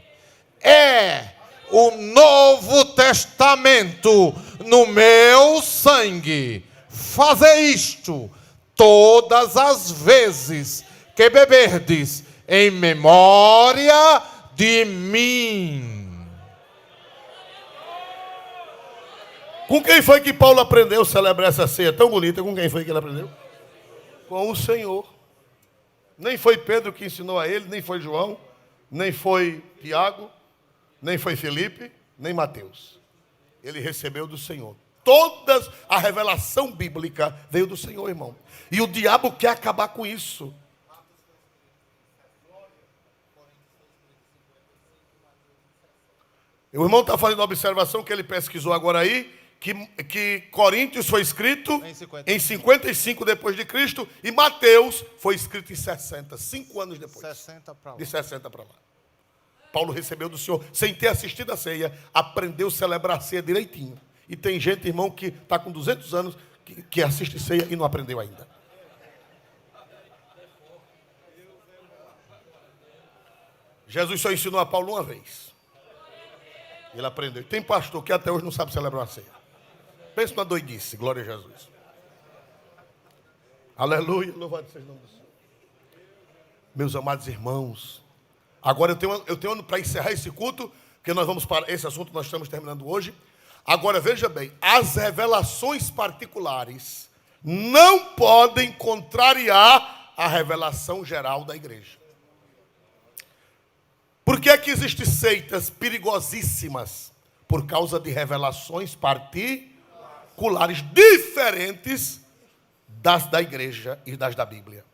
é o Novo Testamento no meu sangue. Fazei isto todas as vezes que beberdes, em memória de mim. Com quem foi que Paulo aprendeu a celebrar essa ceia tão bonita? Com quem foi que ele aprendeu? Com o Senhor. Nem foi Pedro que ensinou a ele, nem foi João, nem foi Tiago, nem foi Felipe, nem Mateus. Ele recebeu do Senhor. Toda a revelação bíblica veio do Senhor, irmão. E o diabo quer acabar com isso. O irmão está fazendo uma observação que ele pesquisou agora aí, que Coríntios foi escrito Em em 55 depois de Cristo e Mateus foi escrito em 60, 5 anos depois. 60 para lá. De 60 para lá. Paulo recebeu do Senhor, sem ter assistido a ceia, aprendeu a celebrar a ceia direitinho. E tem gente, irmão, que está com 200 anos, que assiste ceia e não aprendeu ainda. Jesus só ensinou a Paulo uma vez. Ele aprendeu. Tem pastor que até hoje não sabe celebrar a ceia. Pensa numa doidice, glória a Jesus. Aleluia, louvado seja o nome do Senhor. Meus amados irmãos, agora eu tenho para encerrar esse culto, porque nós vamos para esse assunto, nós estamos terminando hoje. Agora veja bem, as revelações particulares não podem contrariar a revelação geral da igreja. Por que é que existem seitas perigosíssimas? Por causa de revelações particulares diferentes das da igreja e das da Bíblia.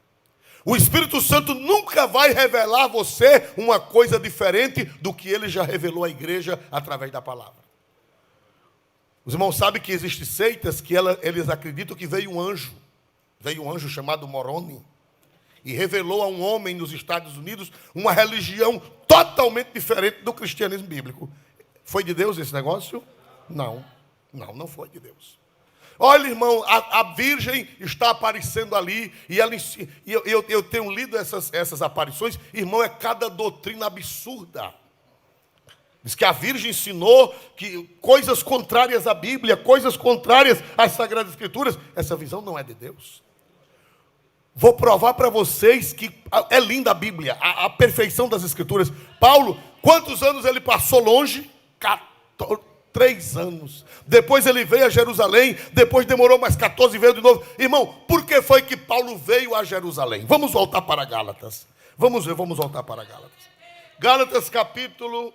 O Espírito Santo nunca vai revelar a você uma coisa diferente do que ele já revelou à igreja através da palavra. Os irmãos sabem que existem seitas que eles acreditam que veio um anjo chamado Moroni, e revelou a um homem nos Estados Unidos uma religião totalmente diferente do cristianismo bíblico. Foi de Deus esse negócio? Não foi de Deus. Olha, irmão, a Virgem está aparecendo ali, e eu tenho lido essas aparições, irmão, é cada doutrina absurda. Diz que a Virgem ensinou que coisas contrárias à Bíblia, coisas contrárias às Sagradas Escrituras. Essa visão não é de Deus. Vou provar para vocês que é linda a Bíblia, a perfeição das Escrituras. Paulo, quantos anos ele passou longe? 3 anos. Depois ele veio a Jerusalém, depois demorou mais 14 e veio de novo. Irmão, por que foi que Paulo veio a Jerusalém? Vamos voltar para Gálatas. Vamos voltar para Gálatas. Gálatas capítulo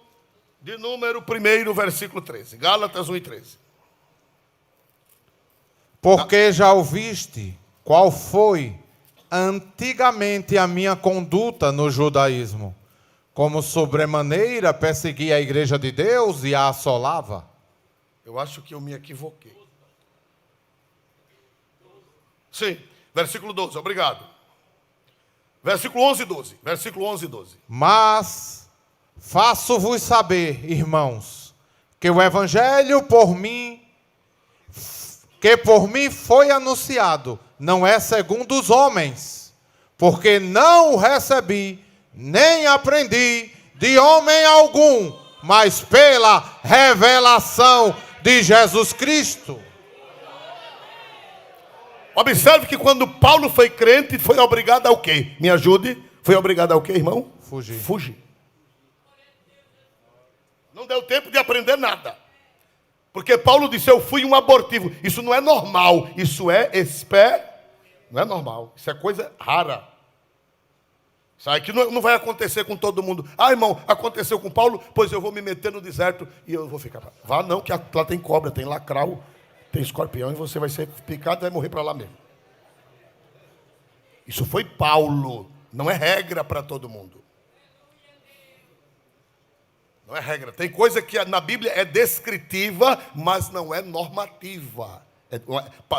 de número 1, versículo 13. Gálatas 1 e 13. Porque já ouviste qual foi antigamente a minha conduta no judaísmo, como sobremaneira perseguia a igreja de Deus e a assolava. Eu acho que eu me equivoquei. Sim, versículo 12, obrigado. Versículo 11 e 12. Versículo 11 e 12. Mas faço-vos saber, irmãos, que o evangelho por mim foi anunciado, não é segundo os homens, porque não o recebi, nem aprendi de homem algum, mas pela revelação de Jesus Cristo. Observe que quando Paulo foi crente, foi obrigado ao quê? Me ajude. Foi obrigado ao quê, irmão? Fugir. Não deu tempo de aprender nada. Porque Paulo disse, eu fui um abortivo. Isso não é normal. Isso é não é normal. Isso é coisa rara. Sabe que não vai acontecer com todo mundo. Ah, irmão, aconteceu com Paulo, pois eu vou me meter no deserto e eu vou ficar. Vá não, que lá tem cobra, tem lacral, tem escorpião e você vai ser picado e vai morrer para lá mesmo. Isso foi Paulo. Não é regra para todo mundo. Não é regra. Tem coisa que na Bíblia é descritiva, mas não é normativa.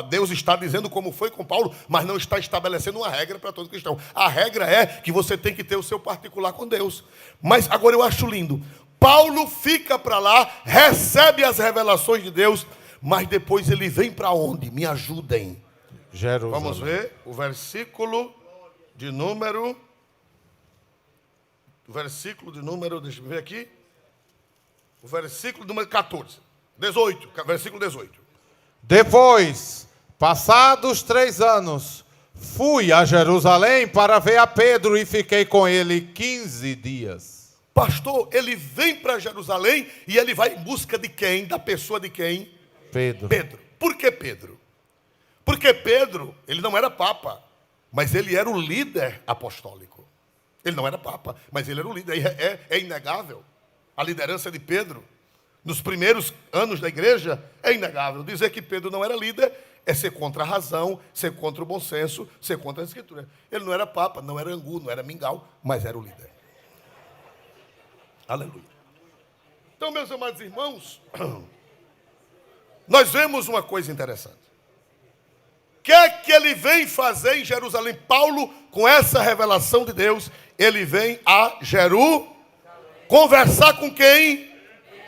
Deus está dizendo como foi com Paulo, mas não está estabelecendo uma regra para todo cristão. A regra é que você tem que ter o seu particular com Deus. Mas agora eu acho lindo. Paulo fica para lá, recebe as revelações de Deus, mas depois ele vem para onde? Me ajudem. Jerusalém. Vamos ver o versículo de número... deixa eu ver aqui. O versículo número 14. 18, versículo 18. Depois, passados 3 anos, fui a Jerusalém para ver a Pedro e fiquei com ele 15 dias. Pastor, ele vem para Jerusalém e ele vai em busca de quem? Da pessoa de quem? Pedro. Por que Pedro? Porque Pedro, ele não era papa, mas ele era o líder apostólico. Ele não era papa, mas ele era o líder. É inegável. A liderança de Pedro, nos primeiros anos da igreja, é inegável. Dizer que Pedro não era líder é ser contra a razão, ser contra o bom senso, ser contra a escritura. Ele não era papa, não era angu, não era mingau, mas era o líder. Aleluia. Então, meus amados irmãos, nós vemos uma coisa interessante. O que é que ele vem fazer em Jerusalém? Paulo, com essa revelação de Deus, ele vem a Jerusalém. Conversar com quem?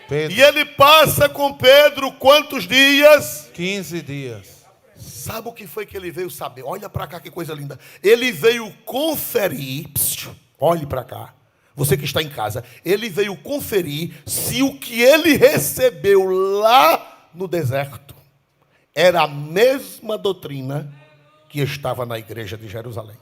Pedro. E ele passa com Pedro quantos dias? 15 dias. Sabe o que foi que ele veio saber? Olha para cá, que coisa linda. Ele veio conferir, olhe para cá, você que está em casa, ele veio conferir se o que ele recebeu lá no deserto era a mesma doutrina que estava na igreja de Jerusalém.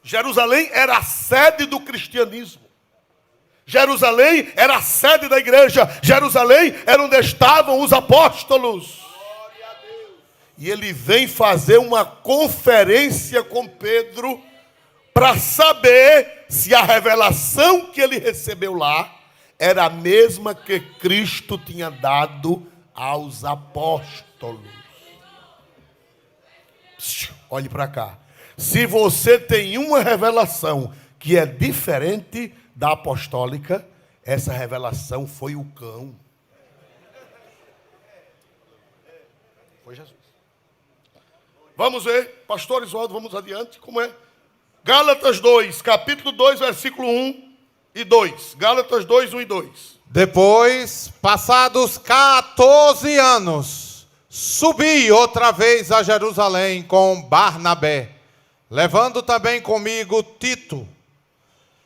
Jerusalém era a sede do cristianismo. Jerusalém era a sede da igreja. Jerusalém era onde estavam os apóstolos. E ele vem fazer uma conferência com Pedro para saber se a revelação que ele recebeu lá era a mesma que Cristo tinha dado aos apóstolos. Olhe para cá. Se você tem uma revelação que é diferente da apostólica, essa revelação foi o cão. Foi Jesus. Vamos ver, pastor Oswaldo, vamos adiante, como é? Gálatas 2, capítulo 2, versículo 1 e 2. Gálatas 2, 1 e 2. Depois, passados 14 anos, subi outra vez a Jerusalém com Barnabé, levando também comigo Tito.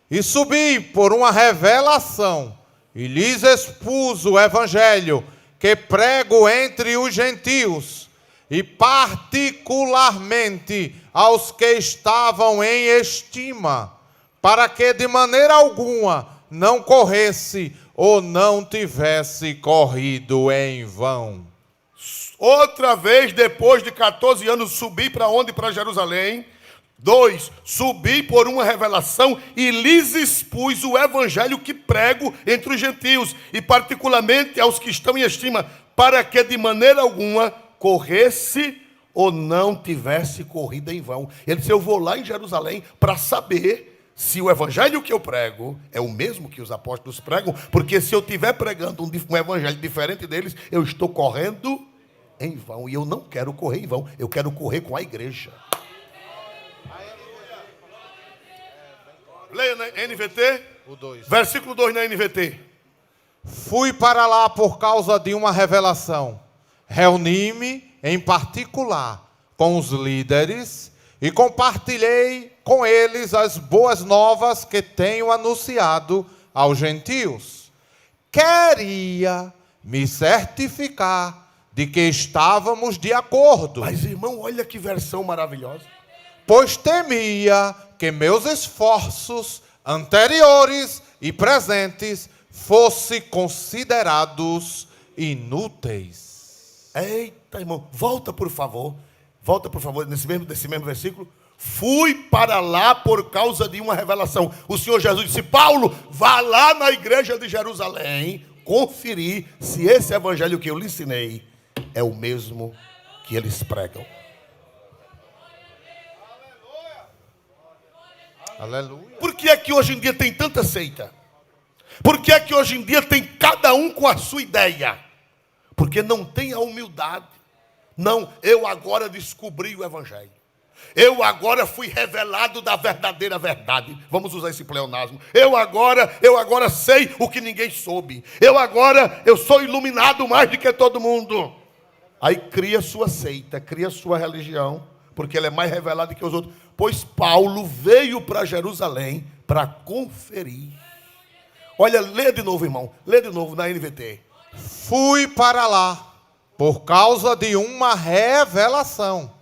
E subi por uma revelação, e lhes expus o evangelho que prego entre os gentios, e particularmente aos que estavam em estima, para que de maneira alguma não corresse ou não tivesse corrido em vão. Outra vez, depois de 14 anos, subi para onde? Para Jerusalém. 2, subi por uma revelação e lhes expus o evangelho que prego entre os gentios, e particularmente aos que estão em estima, para que de maneira alguma corresse ou não tivesse corrido em vão. Ele disse, eu vou lá em Jerusalém para saber se o evangelho que eu prego é o mesmo que os apóstolos pregam, porque se eu estiver pregando um evangelho diferente deles, eu estou correndo em vão, e eu não quero correr em vão, eu quero correr com a igreja. Leia na NVT, O 2. versículo 2 na NVT. Fui para lá por causa de uma revelação. Reuni-me em particular com os líderes e compartilhei com eles as boas novas que tenho anunciado aos gentios. Queria me certificar de que estávamos de acordo. Mas, irmão, olha que versão maravilhosa. Pois temia que meus esforços anteriores e presentes fossem considerados inúteis. Eita, irmão, volta por favor, nesse mesmo versículo. Fui para lá por causa de uma revelação. O Senhor Jesus disse, Paulo, vá lá na igreja de Jerusalém, conferir se esse evangelho que eu lhe ensinei é o mesmo que eles pregam. Aleluia. Por que é que hoje em dia tem tanta seita? Por que é que hoje em dia tem cada um com a sua ideia? Porque não tem a humildade. Não, eu agora descobri o evangelho. Eu agora fui revelado da verdadeira verdade. Vamos usar esse pleonasmo. Eu agora sei o que ninguém soube. Eu sou iluminado mais do que todo mundo. Aí cria sua seita, cria sua religião, porque ela é mais revelada que os outros. Pois Paulo veio para Jerusalém para conferir. Olha, lê de novo, irmão. Lê de novo na NVT. Fui para lá por causa de uma revelação.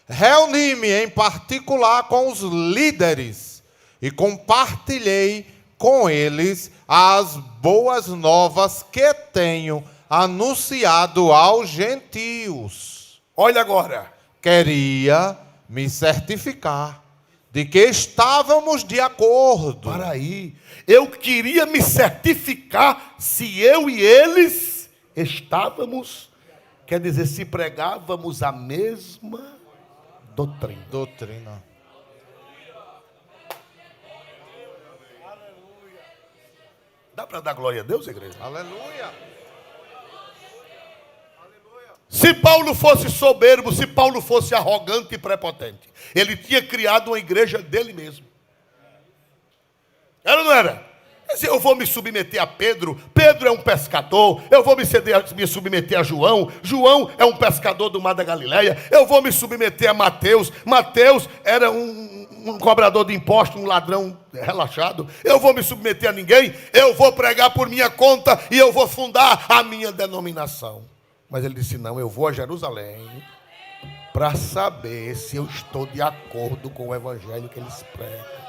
Reuni-me em particular com os líderes e compartilhei com eles as boas novas que tenho anunciado aos gentios. Olha agora. Queria me certificar de que estávamos de acordo. Para aí. Eu queria me certificar se eu e eles estávamos, quer dizer, se pregávamos a mesma doutrina. Dá para dar glória a Deus, igreja? Aleluia. Se Paulo fosse soberbo, se Paulo fosse arrogante e prepotente, ele tinha criado uma igreja dele mesmo. Era ou não era? Eu vou me submeter a Pedro. Pedro é um pescador. Eu vou me submeter a João. João é um pescador do mar da Galileia. Eu vou me submeter a Mateus. Mateus era um cobrador de impostos, um ladrão relaxado. Eu vou me submeter a ninguém. Eu vou pregar por minha conta e eu vou fundar a minha denominação. Mas ele disse, não, eu vou a Jerusalém para saber se eu estou de acordo com o evangelho que eles pregam.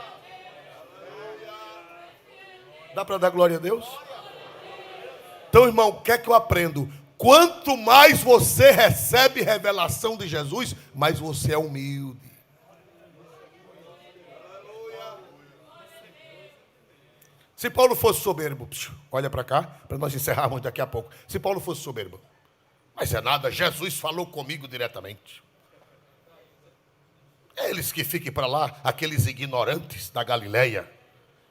Dá para dar glória a Deus? Então, irmão, o que é que eu aprendo? Quanto mais você recebe revelação de Jesus, mais você é humilde. Se Paulo fosse soberbo, olha para cá, para nós encerrarmos daqui a pouco. Se Paulo fosse soberbo, mas é nada, Jesus falou comigo diretamente. Eles que fiquem para lá, aqueles ignorantes da Galileia.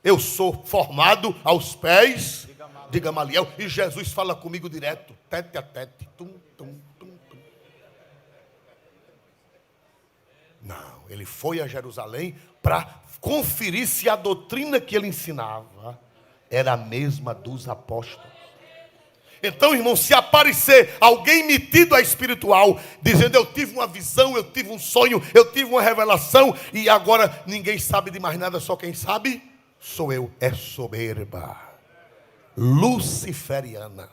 Eu sou formado aos pés de Gamaliel e Jesus fala comigo direto, tete a tete. Tum, tum, tum, tum. Não, ele foi a Jerusalém para conferir se a doutrina que ele ensinava era a mesma dos apóstolos. Então, irmão, se aparecer alguém metido a espiritual, dizendo eu tive uma visão, eu tive um sonho, eu tive uma revelação e agora ninguém sabe de mais nada, só quem sabe sou eu, é soberba, luciferiana.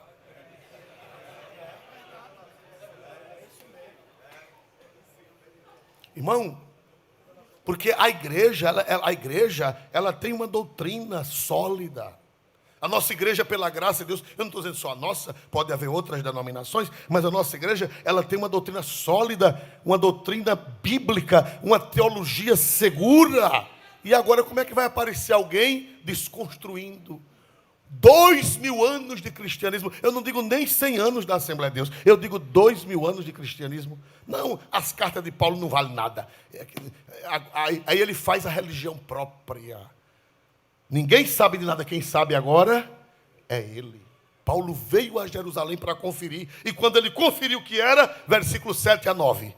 Irmão, porque a igreja ela tem uma doutrina sólida. A nossa igreja, pela graça de Deus, eu não estou dizendo só a nossa, pode haver outras denominações, mas a nossa igreja, ela tem uma doutrina sólida, uma doutrina bíblica, uma teologia segura. E agora como é que vai aparecer alguém desconstruindo? 2000 anos de cristianismo, eu não digo nem 100 anos da Assembleia de Deus, eu digo 2000 anos de cristianismo. Não, as cartas de Paulo não valem nada. Aí ele faz a religião própria. Ninguém sabe de nada, quem sabe agora é ele. Paulo veio a Jerusalém para conferir, e quando ele conferiu o que era, versículo 7 a 9.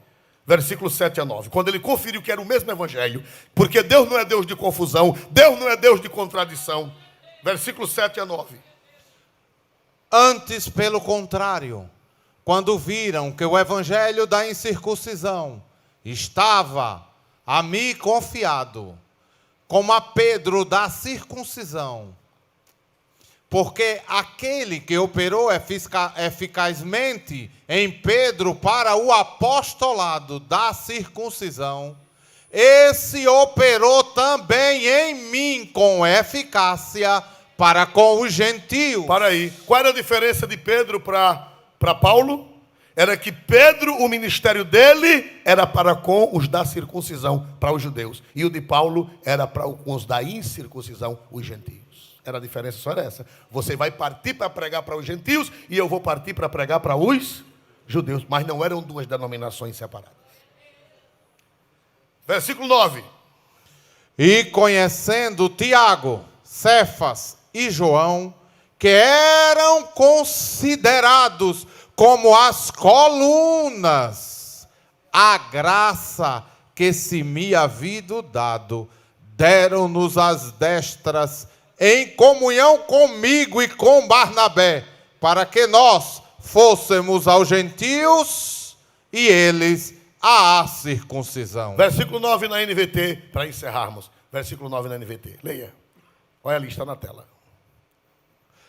Versículo 7 a 9. Quando ele conferiu que era o mesmo evangelho, porque Deus não é Deus de confusão, Deus não é Deus de contradição. Versículo 7 a 9. Antes, pelo contrário, quando viram que o evangelho da incircuncisão estava a mim confiado, como a Pedro da circuncisão, porque aquele que operou eficazmente em Pedro para o apostolado da circuncisão, esse operou também em mim com eficácia para com os gentios. Para aí, qual era a diferença de Pedro para Paulo? Era que Pedro, o ministério dele era para com os da circuncisão, para os judeus. E o de Paulo era para com os da incircuncisão, os gentios. Era a diferença, só era essa. Você vai partir para pregar para os gentios e eu vou partir para pregar para os judeus. Mas não eram duas denominações separadas. Versículo 9. E conhecendo Tiago, Cefas e João, que eram considerados como as colunas, a graça que se me havia dado, deram-nos as destras em comunhão comigo e com Barnabé, para que nós fôssemos aos gentios e eles à circuncisão. Versículo 9 na NVT, para encerrarmos. Versículo 9 na NVT. Leia. Olha ali, está na tela.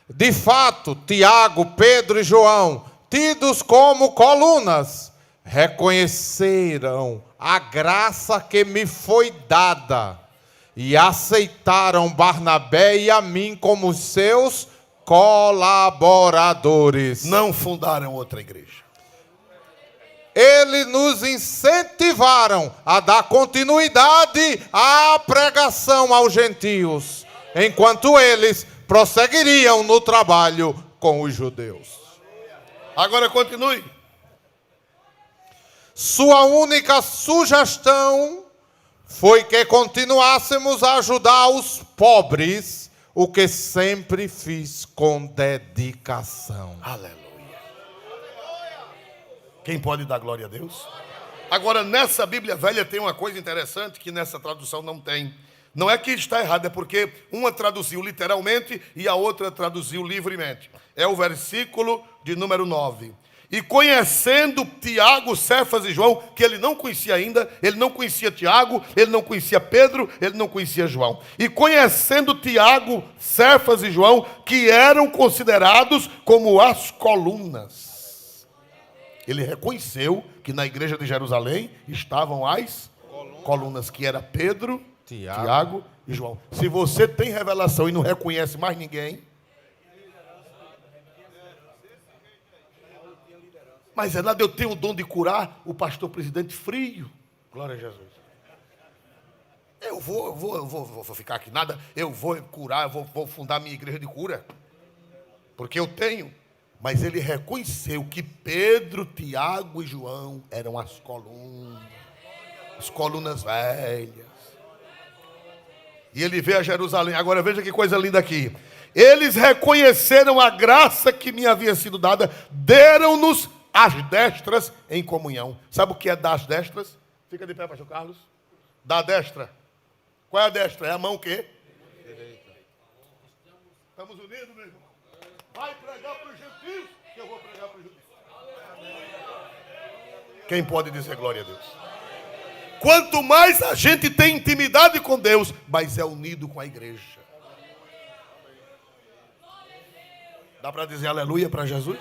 De fato, Tiago, Pedro e João, tidos como colunas, reconheceram a graça que me foi dada e aceitaram Barnabé e a mim como seus colaboradores. Não fundaram outra igreja. Eles nos incentivaram a dar continuidade à pregação aos gentios, enquanto eles prosseguiriam no trabalho com os judeus. Agora continue. Sua única sugestão foi que continuássemos a ajudar os pobres, o que sempre fiz com dedicação. Aleluia. Quem pode dar glória a Deus? Agora, nessa Bíblia Velha tem uma coisa interessante que nessa tradução não tem. Não é que está errado, é porque uma traduziu literalmente e a outra traduziu livremente. É o versículo de número 9. E conhecendo Tiago, Cefas e João, que ele não conhecia ainda, ele não conhecia Tiago, ele não conhecia Pedro, ele não conhecia João. E conhecendo Tiago, Cefas e João, que eram considerados como as colunas. Ele reconheceu que na igreja de Jerusalém estavam as colunas, que era Pedro, Tiago e João. Se você tem revelação e não reconhece mais ninguém, mas é nada, eu tenho o dom de curar o pastor presidente frio. Glória a Jesus. Eu vou ficar aqui nada, eu vou curar, eu vou fundar minha igreja de cura. Porque eu tenho. Mas ele reconheceu que Pedro, Tiago e João eram as colunas velhas. E ele veio a Jerusalém. Agora veja que coisa linda aqui. Eles reconheceram a graça que me havia sido dada, deram-nos as destras em comunhão. Sabe o que é das destras? Fica de pé, pastor Carlos. Da destra. Qual é a destra? É a mão o quê? Direita. Estamos unidos, meu irmão? Vai pregar para os gentios, que eu vou pregar para os judeus. Quem pode dizer glória a Deus? Quanto mais a gente tem intimidade com Deus, mais é unido com a igreja. Dá para dizer aleluia para Jesus?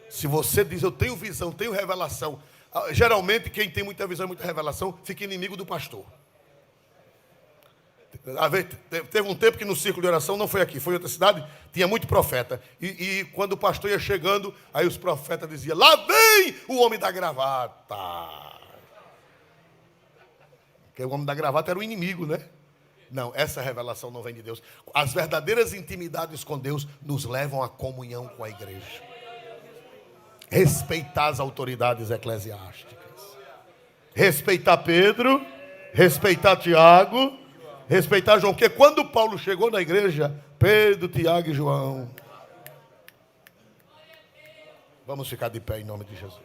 Se você diz, eu tenho visão, tenho revelação. Geralmente, quem tem muita visão e muita revelação, fica inimigo do pastor. Teve um tempo que no círculo de oração, não foi aqui, foi em outra cidade, tinha muito profeta. E quando o pastor ia chegando, aí os profetas diziam, lá vem o homem da gravata. Porque o homem da gravata era o inimigo, né? Não, essa revelação não vem de Deus. As verdadeiras intimidades com Deus nos levam à comunhão com a igreja. Respeitar as autoridades eclesiásticas. Respeitar Pedro, respeitar Tiago, respeitar João. Porque quando Paulo chegou na igreja, Pedro, Tiago e João. Vamos ficar de pé em nome de Jesus.